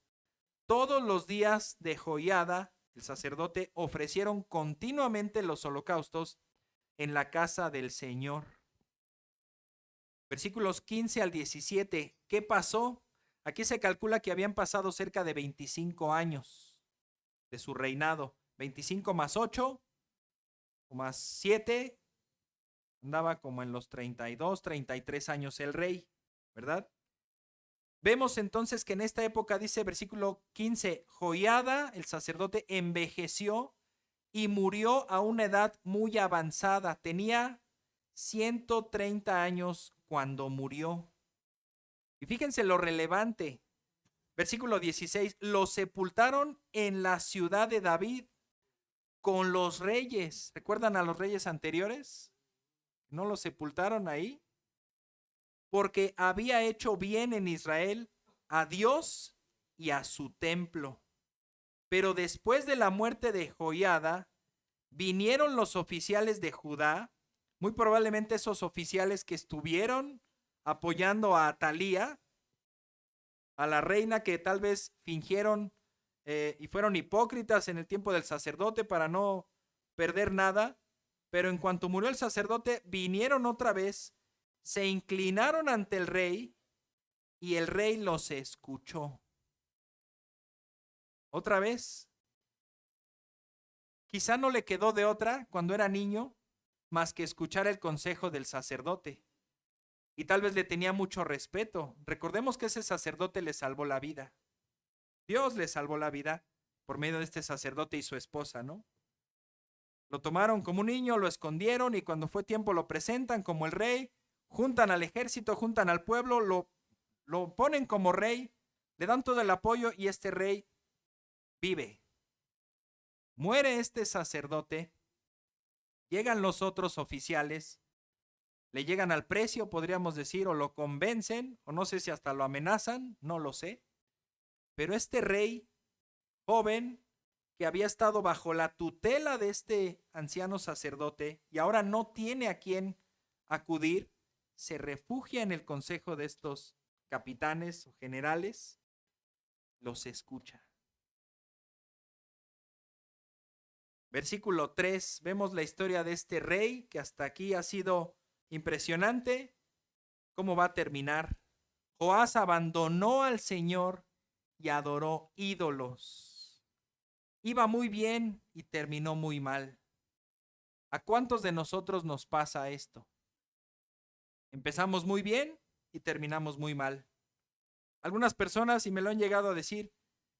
Todos los días de Joiada, el sacerdote, ofrecieron continuamente los holocaustos en la casa del Señor. Versículos 15 al 17. ¿Qué pasó? Aquí se calcula que habían pasado cerca de 25 años de su reinado. 25 más 8 o más 7, andaba como en los 32, 33 años el rey, ¿verdad? Vemos entonces que en esta época, dice versículo 15, Joiada, el sacerdote, envejeció y murió a una edad muy avanzada. Tenía 130 años cuando murió. Y fíjense lo relevante. Versículo 16, lo sepultaron en la ciudad de David con los reyes. ¿Recuerdan a los reyes anteriores? ¿No los sepultaron ahí? Porque había hecho bien en Israel a Dios y a su templo. Pero después de la muerte de Joiada, vinieron los oficiales de Judá, muy probablemente esos oficiales que estuvieron apoyando a Atalía, a la reina, que tal vez fingieron y fueron hipócritas en el tiempo del sacerdote para no perder nada, pero en cuanto murió el sacerdote, vinieron otra vez, se inclinaron ante el rey y el rey los escuchó. Otra vez, quizá no le quedó de otra cuando era niño más que escuchar el consejo del sacerdote. Y tal vez le tenía mucho respeto. Recordemos que ese sacerdote le salvó la vida. Dios le salvó la vida por medio de este sacerdote y su esposa, ¿no? Lo tomaron como un niño, lo escondieron y cuando fue tiempo lo presentan como el rey, juntan al ejército, juntan al pueblo, lo ponen como rey, le dan todo el apoyo y este rey vive. Muere este sacerdote, llegan los otros oficiales, le llegan al precio, podríamos decir, o lo convencen, o no sé si hasta lo amenazan, no lo sé. Pero este rey joven, que había estado bajo la tutela de este anciano sacerdote y ahora no tiene a quién acudir, se refugia en el consejo de estos capitanes o generales, los escucha. Versículo 3, vemos la historia de este rey que hasta aquí ha sido impresionante. ¿Cómo va a terminar? Joás abandonó al Señor y adoró ídolos. Iba muy bien y terminó muy mal. ¿A cuántos de nosotros nos pasa esto? Empezamos muy bien y terminamos muy mal. Algunas personas, y me lo han llegado a decir,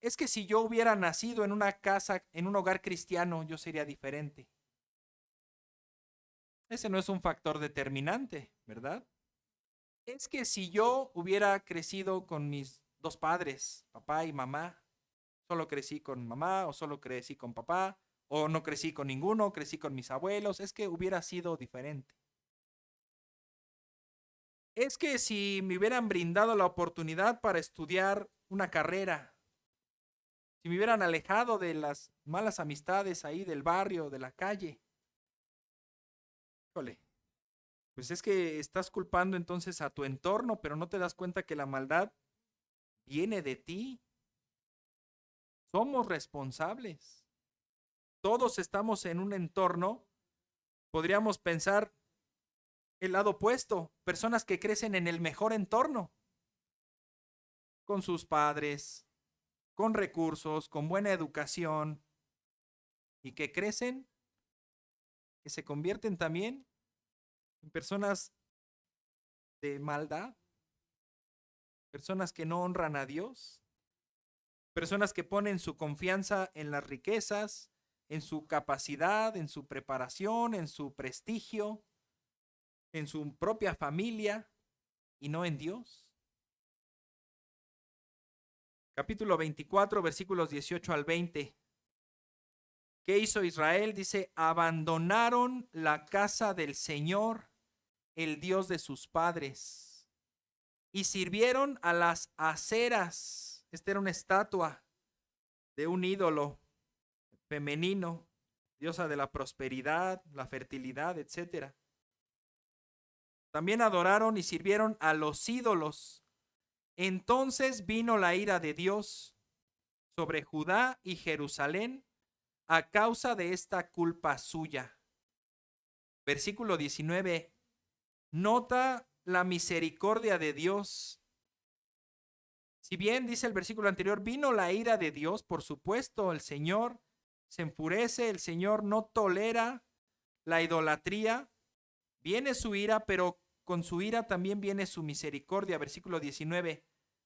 es que si yo hubiera nacido en una casa, en un hogar cristiano, yo sería diferente. Ese no es un factor determinante, ¿verdad? Es que si yo hubiera crecido con mis dos padres, papá y mamá, solo crecí con mamá o solo crecí con papá, o no crecí con ninguno, crecí con mis abuelos, es que hubiera sido diferente. Es que si me hubieran brindado la oportunidad para estudiar una carrera, si me hubieran alejado de las malas amistades ahí del barrio, de la calle, híjole, pues es que estás culpando entonces a tu entorno, pero no te das cuenta que la maldad viene de ti. Somos responsables. Todos estamos en un entorno, podríamos pensar el lado opuesto, personas que crecen en el mejor entorno, con sus padres, con recursos, con buena educación, y que crecen, que se convierten también en personas de maldad, personas que no honran a Dios, personas que ponen su confianza en las riquezas, en su capacidad, en su preparación, en su prestigio, en su propia familia y no en Dios. Capítulo 24, versículos 18 al 20. ¿Qué hizo Israel? Dice, abandonaron la casa del Señor, el Dios de sus padres, y sirvieron a las aceras. Esta era una estatua de un ídolo femenino, diosa de la prosperidad, la fertilidad, etc. También adoraron y sirvieron a los ídolos. Entonces vino la ira de Dios sobre Judá y Jerusalén a causa de esta culpa suya. Versículo 19. Nota la misericordia de Dios. Si bien dice el versículo anterior, vino la ira de Dios, por supuesto, el Señor se enfurece, el Señor no tolera la idolatría. Viene su ira, pero con su ira también viene su misericordia. Versículo 19.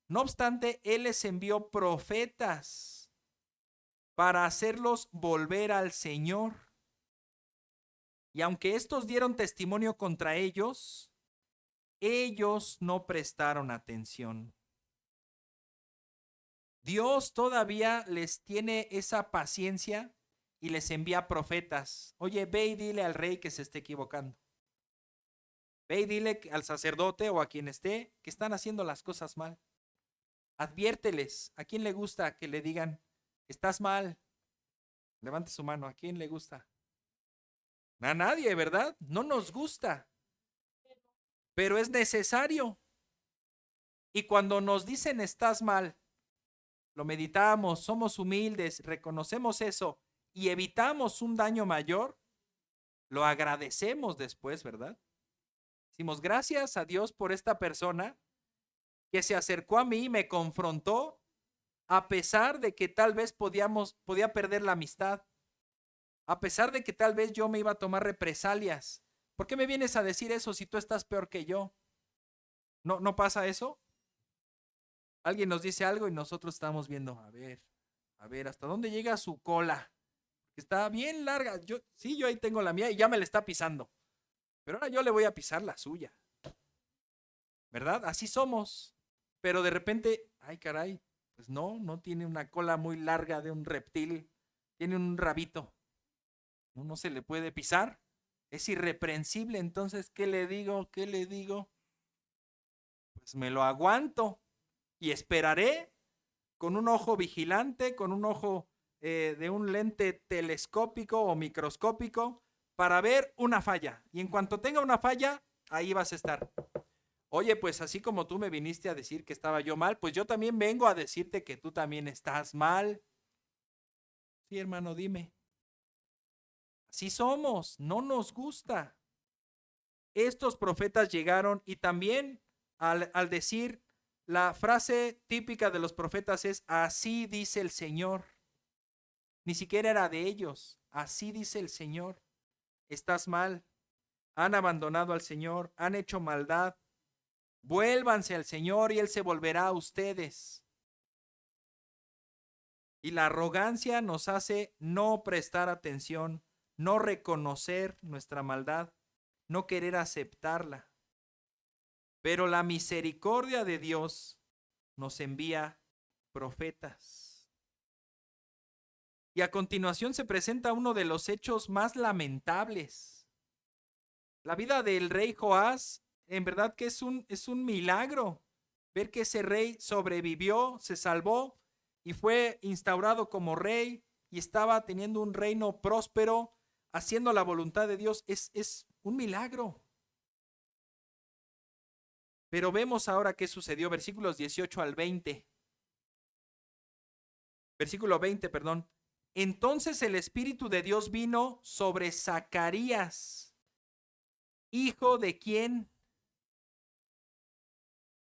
No obstante, Él les envió profetas para hacerlos volver al Señor. Y aunque estos dieron testimonio contra ellos, ellos no prestaron atención. Dios todavía les tiene esa paciencia y les envía profetas. Oye, ve y dile al rey que se esté equivocando. Ve y dile al sacerdote o a quien esté que están haciendo las cosas mal. Adviérteles. ¿A quién le gusta que le digan, estás mal? Levante su mano. ¿A quién le gusta? A nadie, ¿verdad? No nos gusta. Pero es necesario. Y cuando nos dicen estás mal, lo meditamos, somos humildes, reconocemos eso y evitamos un daño mayor, lo agradecemos después, ¿verdad? Decimos gracias a Dios por esta persona que se acercó a mí y me confrontó a pesar de que tal vez podía perder la amistad, a pesar de que tal vez yo me iba a tomar represalias. ¿Por qué me vienes a decir eso si tú estás peor que yo? ¿No pasa eso? Alguien nos dice algo y nosotros estamos viendo, a ver, ¿hasta dónde llega su cola? Está bien larga. Yo ahí tengo la mía y ya me la está pisando. Pero ahora yo le voy a pisar la suya. ¿Verdad? Así somos. Pero de repente, ay caray, pues no tiene una cola muy larga de un reptil. Tiene un rabito. No se le puede pisar. Es irreprensible. Entonces, ¿qué le digo? ¿Qué le digo? Pues me lo aguanto y esperaré con un ojo vigilante, con un ojo de un lente telescópico o microscópico para ver una falla. Y en cuanto tenga una falla, ahí vas a estar. Oye, pues así como tú me viniste a decir que estaba yo mal, pues yo también vengo a decirte que tú también estás mal. Sí, hermano, dime. Así somos, no nos gusta. Estos profetas llegaron y también al decir la frase típica de los profetas es, así dice el Señor. Ni siquiera era de ellos. Así dice el Señor. Estás mal. Han abandonado al Señor. Han hecho maldad. Vuélvanse al Señor y Él se volverá a ustedes. Y la arrogancia nos hace no prestar atención, no reconocer nuestra maldad, no querer aceptarla. Pero la misericordia de Dios nos envía profetas. Y a continuación se presenta uno de los hechos más lamentables. La vida del rey Joás, en verdad que es un milagro. Ver que ese rey sobrevivió, se salvó y fue instaurado como rey y estaba teniendo un reino próspero, haciendo la voluntad de Dios, es un milagro. Pero vemos ahora qué sucedió, versículos 18 al 20. Versículo 20, perdón. Entonces el Espíritu de Dios vino sobre Zacarías, hijo de quién?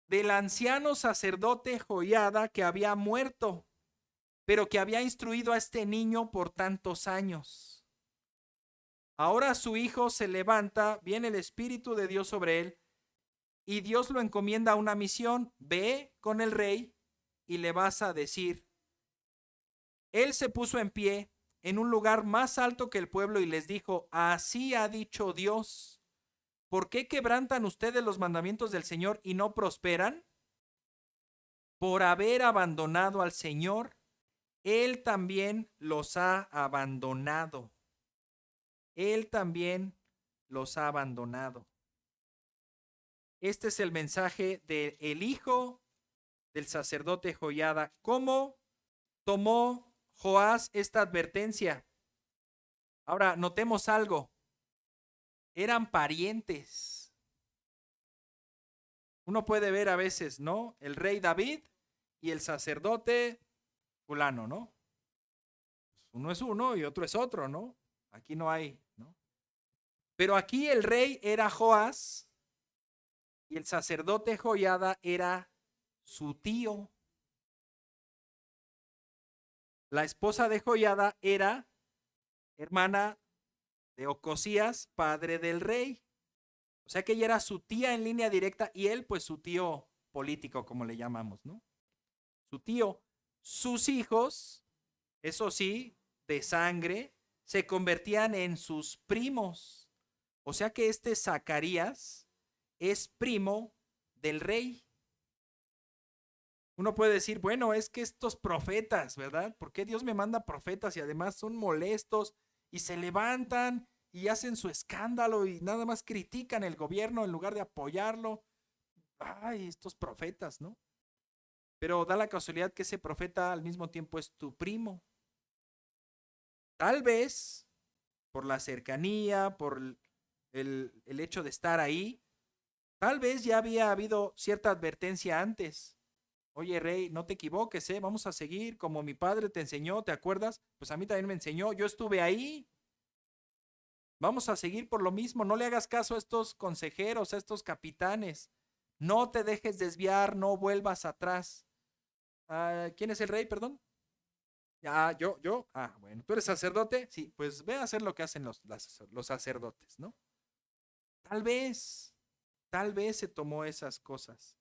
Del anciano sacerdote Joiada, que había muerto, pero que había instruido a este niño por tantos años. Ahora su hijo se levanta, viene el Espíritu de Dios sobre él, y Dios lo encomienda a una misión. Ve con el rey y le vas a decir. Él se puso en pie en un lugar más alto que el pueblo y les dijo, así ha dicho Dios, ¿Por qué quebrantan ustedes los mandamientos del Señor y no prosperan? Por haber abandonado al Señor, Él también los ha abandonado. Él también los ha abandonado. Este es el mensaje del hijo del sacerdote Joiada. ¿Cómo tomó Joás esta advertencia? Ahora, notemos algo. Eran parientes. Uno puede ver a veces, ¿no? El rey David y el sacerdote fulano, ¿no? Uno es uno y otro es otro, ¿no? Aquí no hay, ¿no? Pero aquí el rey era Joás y el sacerdote Joiada era su tío. La esposa de Joiada era hermana de Ocosías, padre del rey. O sea que ella era su tía en línea directa y él, pues su tío político, como le llamamos, ¿no? Su tío. Sus hijos, eso sí, de sangre, se convertían en sus primos. O sea que este Zacarías es primo del rey. Uno puede decir, bueno, es que estos profetas, ¿verdad? ¿Por qué Dios me manda profetas y además son molestos y se levantan y hacen su escándalo y nada más critican el gobierno en lugar de apoyarlo? Ay, estos profetas, ¿no? Pero da la casualidad que ese profeta al mismo tiempo es tu primo. Tal vez por la cercanía, por el hecho de estar ahí, tal vez ya había habido cierta advertencia antes. Oye, rey, no te equivoques, ¿eh? Vamos a seguir como mi padre te enseñó, ¿te acuerdas? Pues a mí también me enseñó, yo estuve ahí. Vamos a seguir por lo mismo, no le hagas caso a estos consejeros, a estos capitanes. No te dejes desviar, no vuelvas atrás. ¿Quién es el rey, perdón? Yo. Bueno, ¿tú eres sacerdote? Sí, pues ve a hacer lo que hacen los sacerdotes, ¿no? Tal vez, tal vez se tomó esas cosas.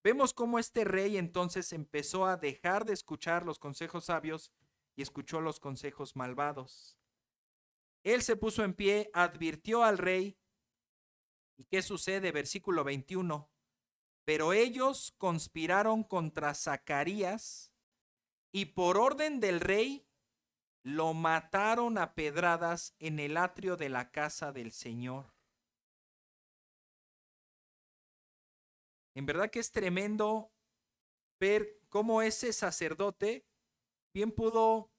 Vemos cómo este rey entonces empezó a dejar de escuchar los consejos sabios y escuchó los consejos malvados. Él se puso en pie, advirtió al rey. ¿Y qué sucede? Versículo 21. Pero ellos conspiraron contra Zacarías y por orden del rey lo mataron a pedradas en el atrio de la casa del Señor. En verdad que es tremendo ver cómo ese sacerdote bien pudo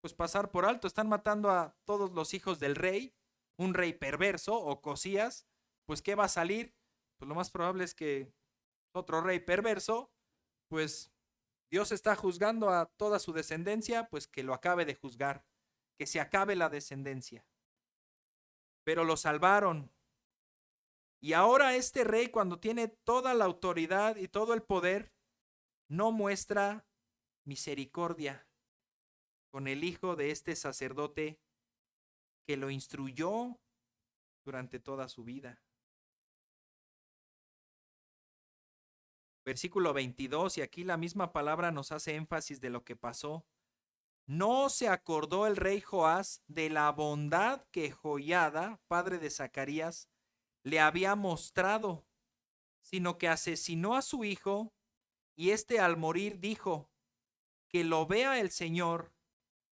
pues pasar por alto. Están matando a todos los hijos del rey, un rey perverso, Ocosías. Pues ¿qué va a salir? Pues lo más probable es que otro rey perverso, pues Dios está juzgando a toda su descendencia, pues que lo acabe de juzgar, que se acabe la descendencia. Pero lo salvaron. Y ahora este rey, cuando tiene toda la autoridad y todo el poder, no muestra misericordia con el hijo de este sacerdote que lo instruyó durante toda su vida. Versículo 22, y aquí la misma palabra nos hace énfasis de lo que pasó. No se acordó el rey Joás de la bondad que Joiada, padre de Zacarías, le había mostrado, sino que asesinó a su hijo, y éste al morir dijo, que lo vea el Señor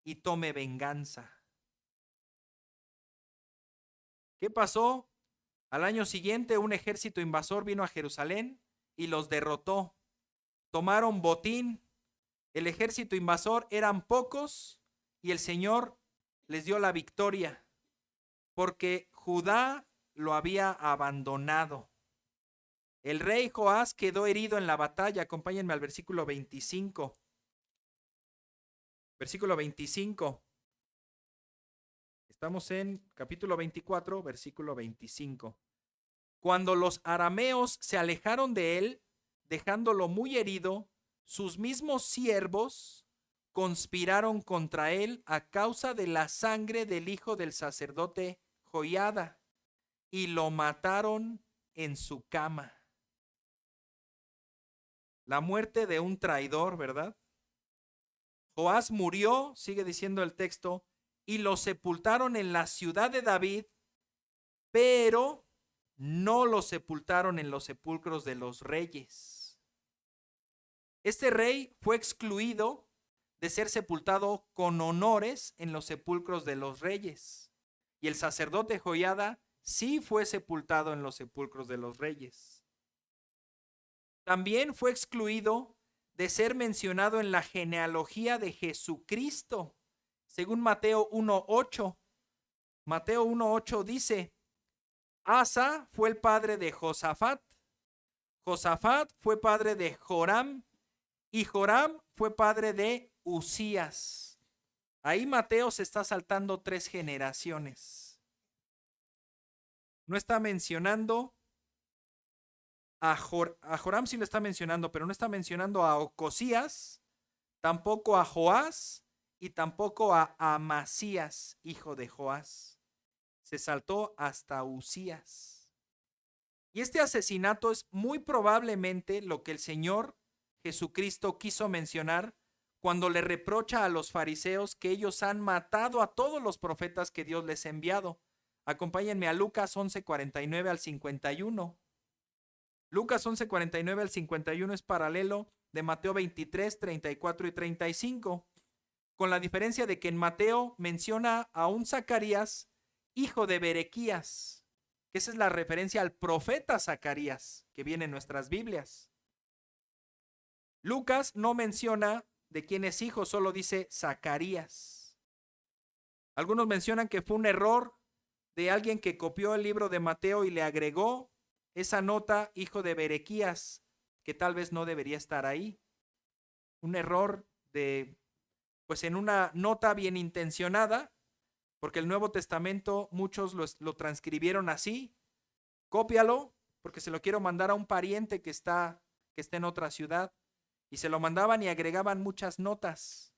y tome venganza. ¿Qué pasó? Al año siguiente un ejército invasor vino a Jerusalén y los derrotó. Tomaron botín. El ejército invasor eran pocos y el Señor les dio la victoria porque Judá lo había abandonado. El rey Joás quedó herido en la batalla. Acompáñenme al versículo 25. Versículo 25. Estamos en capítulo 24, versículo 25. Cuando los arameos se alejaron de él, dejándolo muy herido, sus mismos siervos conspiraron contra él a causa de la sangre del hijo del sacerdote Joiada y lo mataron en su cama. La muerte de un traidor, ¿verdad? Joás murió, sigue diciendo el texto, y lo sepultaron en la ciudad de David, pero no lo sepultaron en los sepulcros de los reyes. Este rey fue excluido de ser sepultado con honores en los sepulcros de los reyes. Y el sacerdote Joiada sí fue sepultado en los sepulcros de los reyes. También fue excluido de ser mencionado en la genealogía de Jesucristo, según Mateo 1:8. Mateo 1:8 dice: Asa fue el padre de Josafat, Josafat fue padre de Joram, y Joram fue padre de Usías. Ahí Mateo se está saltando 3 generaciones. No está mencionando a Joram, sí lo está mencionando, pero no está mencionando a Ocosías, tampoco a Joás y tampoco a Amasías, hijo de Joás. Se saltó hasta Usías. Y este asesinato es muy probablemente lo que el Señor Jesucristo quiso mencionar cuando le reprocha a los fariseos que ellos han matado a todos los profetas que Dios les ha enviado. Acompáñenme a Lucas 11:49 al 51. Lucas 11:49 al 51 es paralelo de Mateo 23, 34 y 35, con la diferencia de que en Mateo menciona a un Zacarías, hijo de Berequías, que esa es la referencia al profeta Zacarías, que viene en nuestras Biblias. Lucas no menciona de quién es hijo, solo dice Zacarías. Algunos mencionan que fue un error de alguien que copió el libro de Mateo y le agregó esa nota, hijo de Berequías, que tal vez no debería estar ahí. Un error pues en una nota bien intencionada, porque el Nuevo Testamento muchos lo transcribieron así. Cópialo, porque se lo quiero mandar a un pariente que está en otra ciudad. Y se lo mandaban y agregaban muchas notas.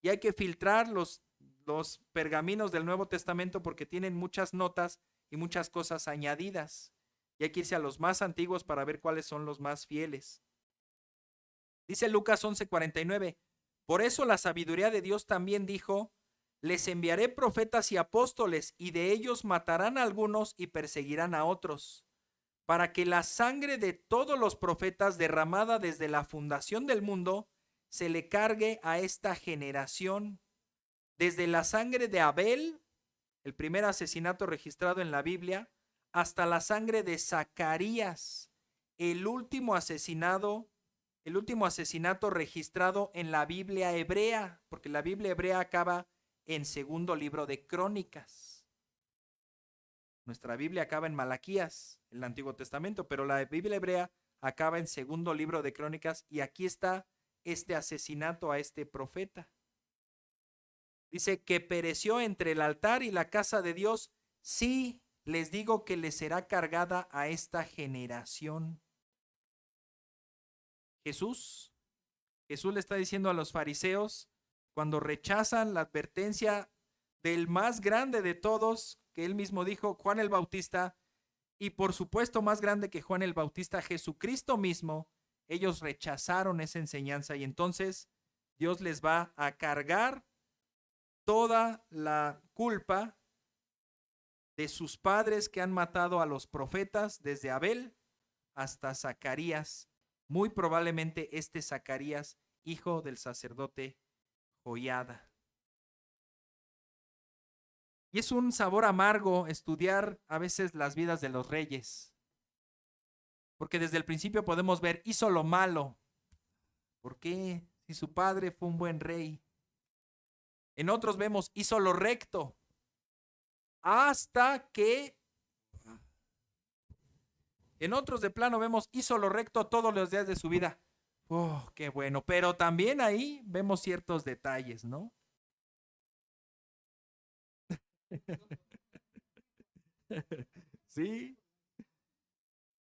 Y hay que filtrar los pergaminos del Nuevo Testamento porque tienen muchas notas y muchas cosas añadidas. Y hay que irse a los más antiguos para ver cuáles son los más fieles. Dice Lucas 11:49, por eso la sabiduría de Dios también dijo, les enviaré profetas y apóstoles, y de ellos matarán a algunos y perseguirán a otros, para que la sangre de todos los profetas derramada desde la fundación del mundo se le cargue a esta generación, desde la sangre de Abel, el primer asesinato registrado en la Biblia, hasta la sangre de Zacarías, el último asesinato registrado en la Biblia hebrea, porque la Biblia hebrea acaba en segundo libro de Crónicas. Nuestra Biblia acaba en Malaquías, el Antiguo Testamento, pero la Biblia hebrea acaba en segundo libro de Crónicas y aquí está este asesinato a este profeta. Dice que pereció entre el altar y la casa de Dios. Sí, les digo que le será cargada a esta generación. Jesús le está diciendo a los fariseos, cuando rechazan la advertencia del más grande de todos, que él mismo dijo, Juan el Bautista, y por supuesto más grande que Juan el Bautista, Jesucristo mismo, ellos rechazaron esa enseñanza y entonces Dios les va a cargar toda la culpa de sus padres que han matado a los profetas desde Abel hasta Zacarías, muy probablemente este Zacarías, hijo del sacerdote Joiada. Y es un sabor amargo estudiar a veces las vidas de los reyes, porque desde el principio podemos ver, hizo lo malo. ¿Por qué? Si su padre fue un buen rey. En otros vemos, hizo lo recto, hasta que en otros de plano vemos, hizo lo recto todos los días de su vida. ¡Oh, qué bueno! Pero también ahí vemos ciertos detalles, ¿no? Sí.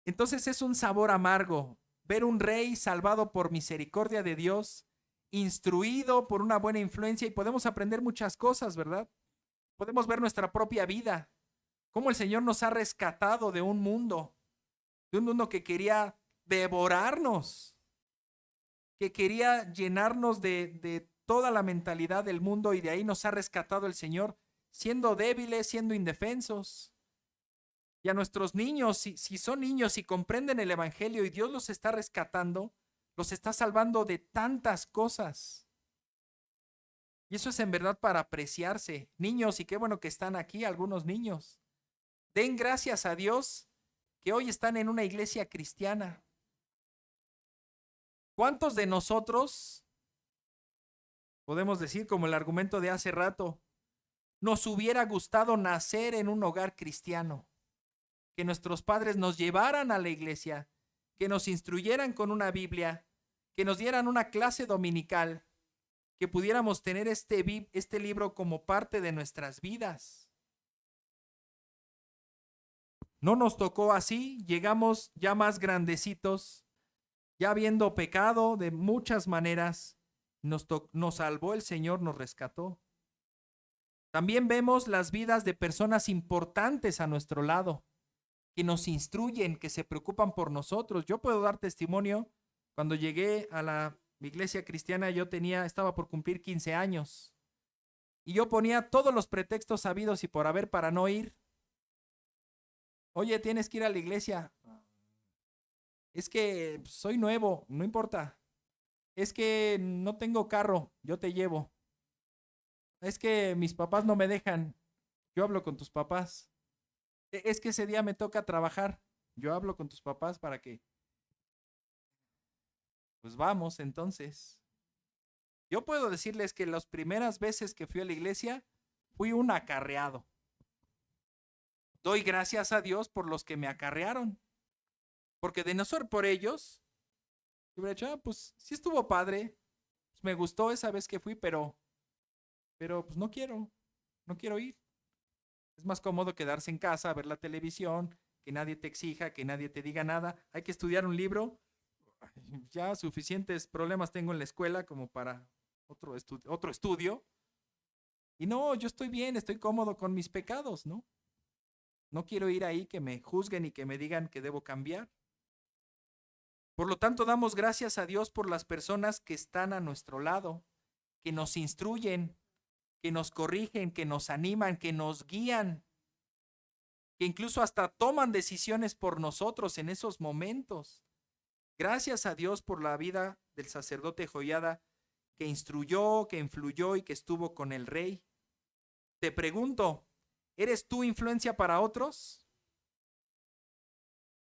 Entonces es un sabor amargo ver un rey salvado por misericordia de Dios, instruido por una buena influencia y podemos aprender muchas cosas, ¿verdad? Podemos ver nuestra propia vida, cómo el Señor nos ha rescatado de un mundo que quería devorarnos, que quería llenarnos de toda la mentalidad del mundo y de ahí nos ha rescatado el Señor, siendo débiles, siendo indefensos. Y a nuestros niños, si son niños y comprenden el Evangelio y Dios los está rescatando, los está salvando de tantas cosas. Y eso es en verdad para apreciarse. Niños, y qué bueno que están aquí algunos niños. Den gracias a Dios que hoy están en una iglesia cristiana. ¿Cuántos de nosotros, podemos decir como el argumento de hace rato, nos hubiera gustado nacer en un hogar cristiano? Que nuestros padres nos llevaran a la iglesia, que nos instruyeran con una Biblia, que nos dieran una clase dominical, que pudiéramos tener este libro como parte de nuestras vidas. No nos tocó así, llegamos ya más grandecitos, ya habiendo pecado de muchas maneras, nos salvó el Señor, nos rescató. También vemos las vidas de personas importantes a nuestro lado, que nos instruyen, que se preocupan por nosotros. Yo puedo dar testimonio. Cuando llegué a la iglesia cristiana, estaba por cumplir 15 años. Y yo ponía todos los pretextos habidos y por haber para no ir. Oye, tienes que ir a la iglesia. Es que soy nuevo, no importa. Es que no tengo carro, yo te llevo. Es que mis papás no me dejan, yo hablo con tus papás. Es que ese día me toca trabajar, yo hablo con tus papás para que, pues vamos entonces. Yo puedo decirles que las primeras veces que fui a la iglesia, fui un acarreado. Doy gracias a Dios por los que me acarrearon, porque de no ser por ellos, yo hubiera dicho, pues sí estuvo padre, pues, me gustó esa vez que fui, pero pues no quiero ir. Es más cómodo quedarse en casa, ver la televisión, que nadie te exija, que nadie te diga nada. Hay que estudiar un libro. Ya suficientes problemas tengo en la escuela como para otro estudio. Y no, yo estoy bien, estoy cómodo con mis pecados, ¿no? No quiero ir ahí que me juzguen y que me digan que debo cambiar. Por lo tanto, damos gracias a Dios por las personas que están a nuestro lado, que nos instruyen, que nos corrigen, que nos animan, que nos guían, que incluso hasta toman decisiones por nosotros en esos momentos. Gracias a Dios por la vida del sacerdote Joiada, que instruyó, que influyó y que estuvo con el rey. Te pregunto, ¿eres tú influencia para otros?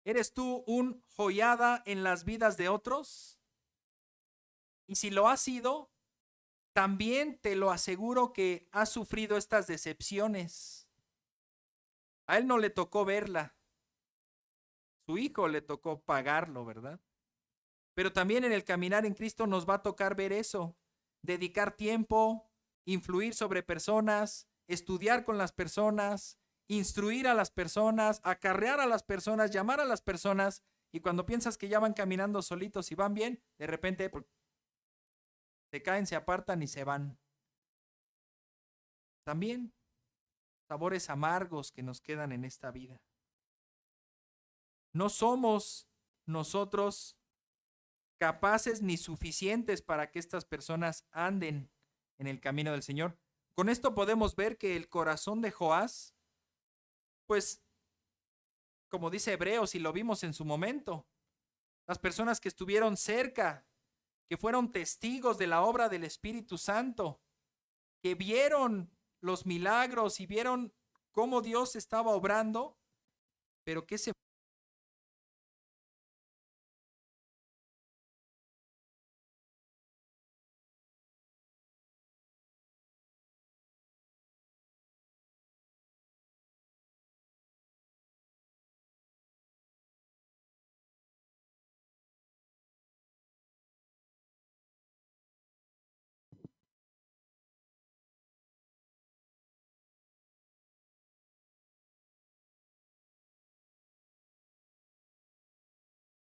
¿Eres tú un Joiada en las vidas de otros? Y si lo has sido, también te lo aseguro que has sufrido estas decepciones. A él no le tocó verla, su hijo le tocó pagarlo, ¿verdad? Pero también en el caminar en Cristo nos va a tocar ver eso, dedicar tiempo, influir sobre personas, estudiar con las personas, instruir a las personas, acarrear a las personas, llamar a las personas, y cuando piensas que ya van caminando solitos y van bien, de repente se caen, se apartan y se van. También sabores amargos que nos quedan en esta vida. No somos nosotros capaces ni suficientes para que estas personas anden en el camino del Señor. Con esto podemos ver que el corazón de Joás, pues, como dice Hebreos y lo vimos en su momento, las personas que estuvieron cerca, que fueron testigos de la obra del Espíritu Santo, que vieron los milagros y vieron cómo Dios estaba obrando, pero que se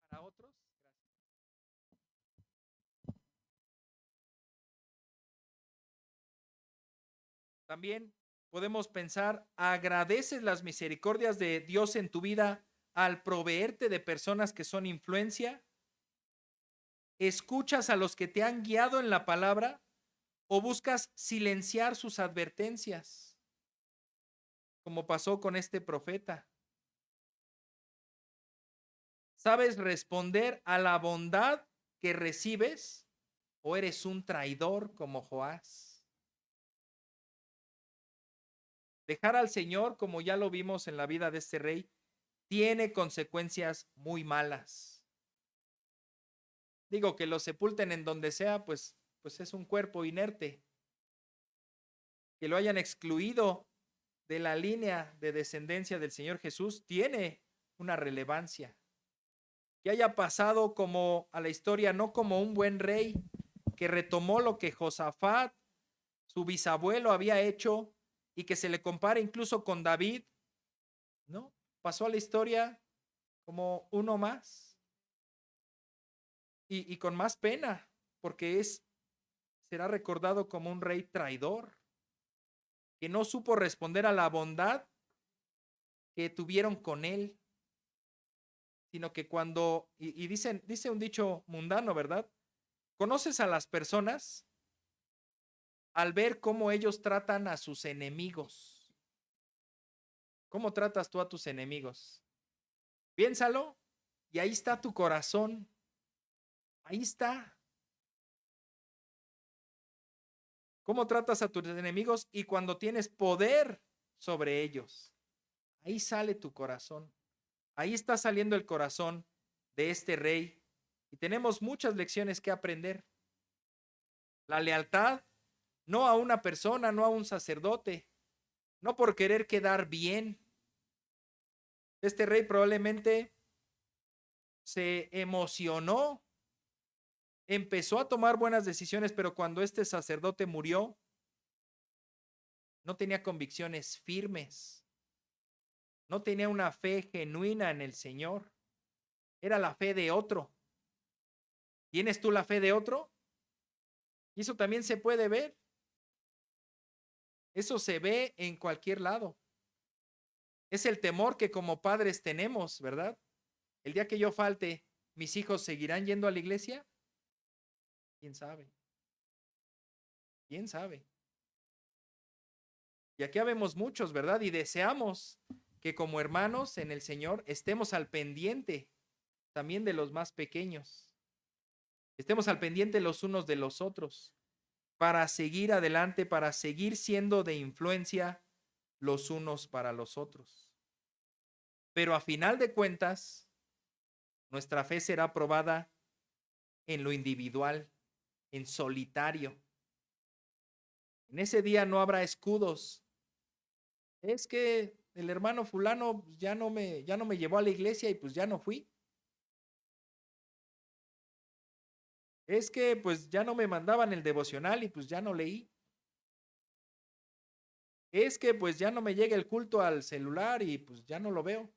para otros. También podemos pensar, agradeces las misericordias de Dios en tu vida al proveerte de personas que son influencia. ¿Escuchas a los que te han guiado en la palabra o buscas silenciar sus advertencias? Como pasó con este profeta. ¿Sabes responder a la bondad que recibes o eres un traidor como Joás? Dejar al Señor, como ya lo vimos en la vida de este rey, tiene consecuencias muy malas. Digo, que lo sepulten en donde sea, pues es un cuerpo inerte. Que lo hayan excluido de la línea de descendencia del Señor Jesús tiene una relevancia. Que haya pasado como a la historia, no como un buen rey que retomó lo que Josafat, su bisabuelo, había hecho y que se le compara incluso con David, ¿no? Pasó a la historia como uno más y con más pena, porque será recordado como un rey traidor, que no supo responder a la bondad que tuvieron con él, sino que cuando, dice un dicho mundano, ¿verdad? Conoces a las personas al ver cómo ellos tratan a sus enemigos. ¿Cómo tratas tú a tus enemigos? Piénsalo y ahí está tu corazón. Ahí está. ¿Cómo tratas a tus enemigos y cuando tienes poder sobre ellos? Ahí sale tu corazón. Ahí está saliendo el corazón de este rey. Y tenemos muchas lecciones que aprender. La lealtad, no a una persona, no a un sacerdote, no por querer quedar bien. Este rey probablemente se emocionó, empezó a tomar buenas decisiones, pero cuando este sacerdote murió, no tenía convicciones firmes, no tenía una fe genuina en el Señor, era la fe de otro. ¿Tienes tú la fe de otro? Y eso también se puede ver, eso se ve en cualquier lado. Es el temor que como padres tenemos, ¿verdad? El día que yo falte, ¿mis hijos seguirán yendo a la iglesia? ¿Quién sabe? ¿Quién sabe? Y aquí habemos muchos, ¿verdad? Y deseamos que como hermanos en el Señor estemos al pendiente también de los más pequeños. Estemos al pendiente los unos de los otros para seguir adelante, para seguir siendo de influencia los unos para los otros. Pero a final de cuentas, nuestra fe será probada en lo individual, en solitario. En ese día no habrá escudos. Es que el hermano fulano ya no me llevó a la iglesia y pues ya no fui. Es que pues ya no me mandaban el devocional y pues ya no leí. Es que pues ya no me llega el culto al celular y pues ya no lo veo.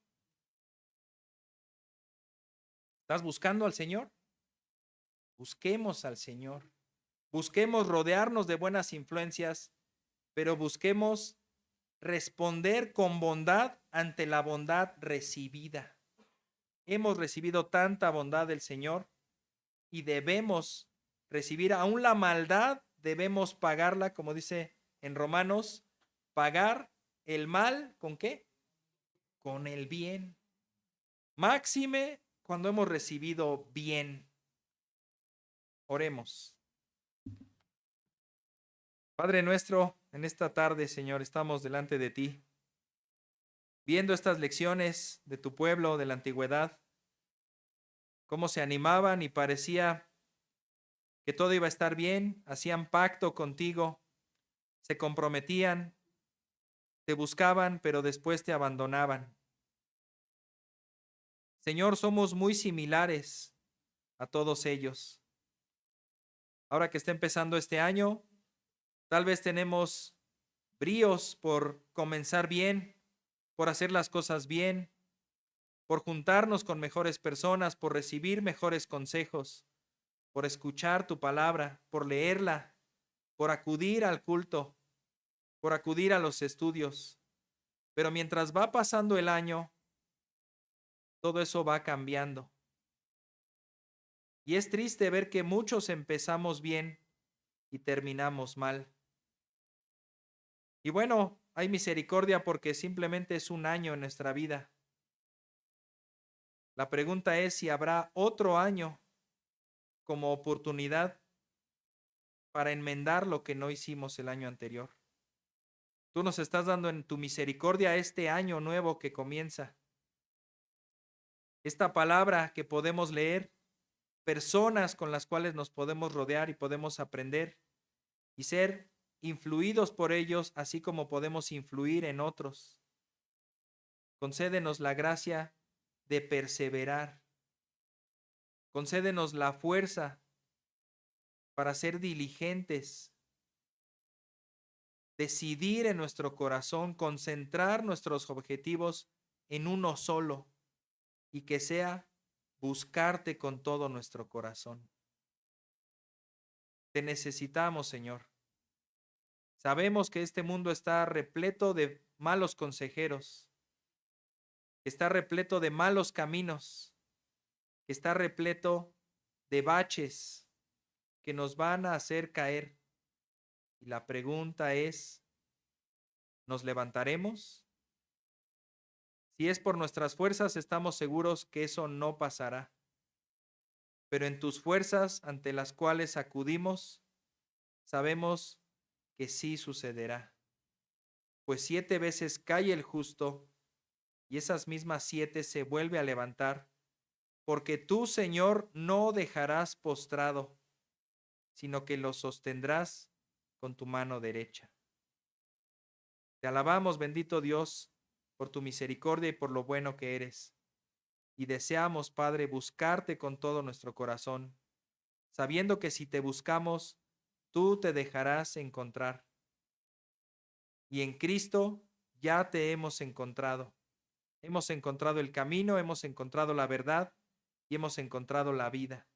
¿Estás buscando al Señor? Busquemos al Señor. Busquemos rodearnos de buenas influencias, pero busquemos responder con bondad ante la bondad recibida. Hemos recibido tanta bondad del Señor y debemos recibir aún la maldad, debemos pagarla, como dice en Romanos, pagar el mal ¿con qué? Con el bien. Máxime cuando hemos recibido bien. Oremos. Padre nuestro, en esta tarde, Señor, estamos delante de ti, viendo estas lecciones de tu pueblo de la antigüedad, cómo se animaban y parecía que todo iba a estar bien, hacían pacto contigo, se comprometían, te buscaban, pero después te abandonaban. Señor, somos muy similares a todos ellos. Ahora que está empezando este año, tal vez tenemos bríos por comenzar bien, por hacer las cosas bien, por juntarnos con mejores personas, por recibir mejores consejos, por escuchar tu palabra, por leerla, por acudir al culto, por acudir a los estudios. Pero mientras va pasando el año, todo eso va cambiando. Y es triste ver que muchos empezamos bien y terminamos mal. Y bueno, hay misericordia porque simplemente es un año en nuestra vida. La pregunta es si habrá otro año como oportunidad para enmendar lo que no hicimos el año anterior. Tú nos estás dando en tu misericordia este año nuevo que comienza. Esta palabra que podemos leer, personas con las cuales nos podemos rodear y podemos aprender y ser influidos por ellos, así como podemos influir en otros. Concédenos la gracia de perseverar. Concédenos la fuerza para ser diligentes, decidir en nuestro corazón, concentrar nuestros objetivos en uno solo y que sea buscarte con todo nuestro corazón. Te necesitamos, Señor. Sabemos que este mundo está repleto de malos consejeros, que está repleto de malos caminos, que está repleto de baches que nos van a hacer caer. Y la pregunta es, ¿nos levantaremos? Si es por nuestras fuerzas, estamos seguros que eso no pasará. Pero en tus fuerzas ante las cuales acudimos, sabemos que sí sucederá. Pues 7 veces cae el justo y esas mismas 7 se vuelve a levantar, porque tú, Señor, no dejarás postrado, sino que lo sostendrás con tu mano derecha. Te alabamos, bendito Dios, por tu misericordia y por lo bueno que eres. Y deseamos, Padre, buscarte con todo nuestro corazón, sabiendo que si te buscamos, tú te dejarás encontrar. Y en Cristo ya te hemos encontrado. Hemos encontrado el camino, hemos encontrado la verdad y hemos encontrado la vida.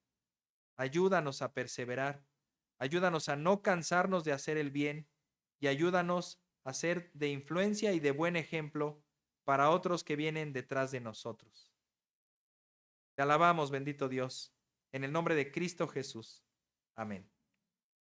Ayúdanos a perseverar, ayúdanos a no cansarnos de hacer el bien y ayúdanos a ser de influencia y de buen ejemplo para otros que vienen detrás de nosotros. Te alabamos, bendito Dios, en el nombre de Cristo Jesús. Amén.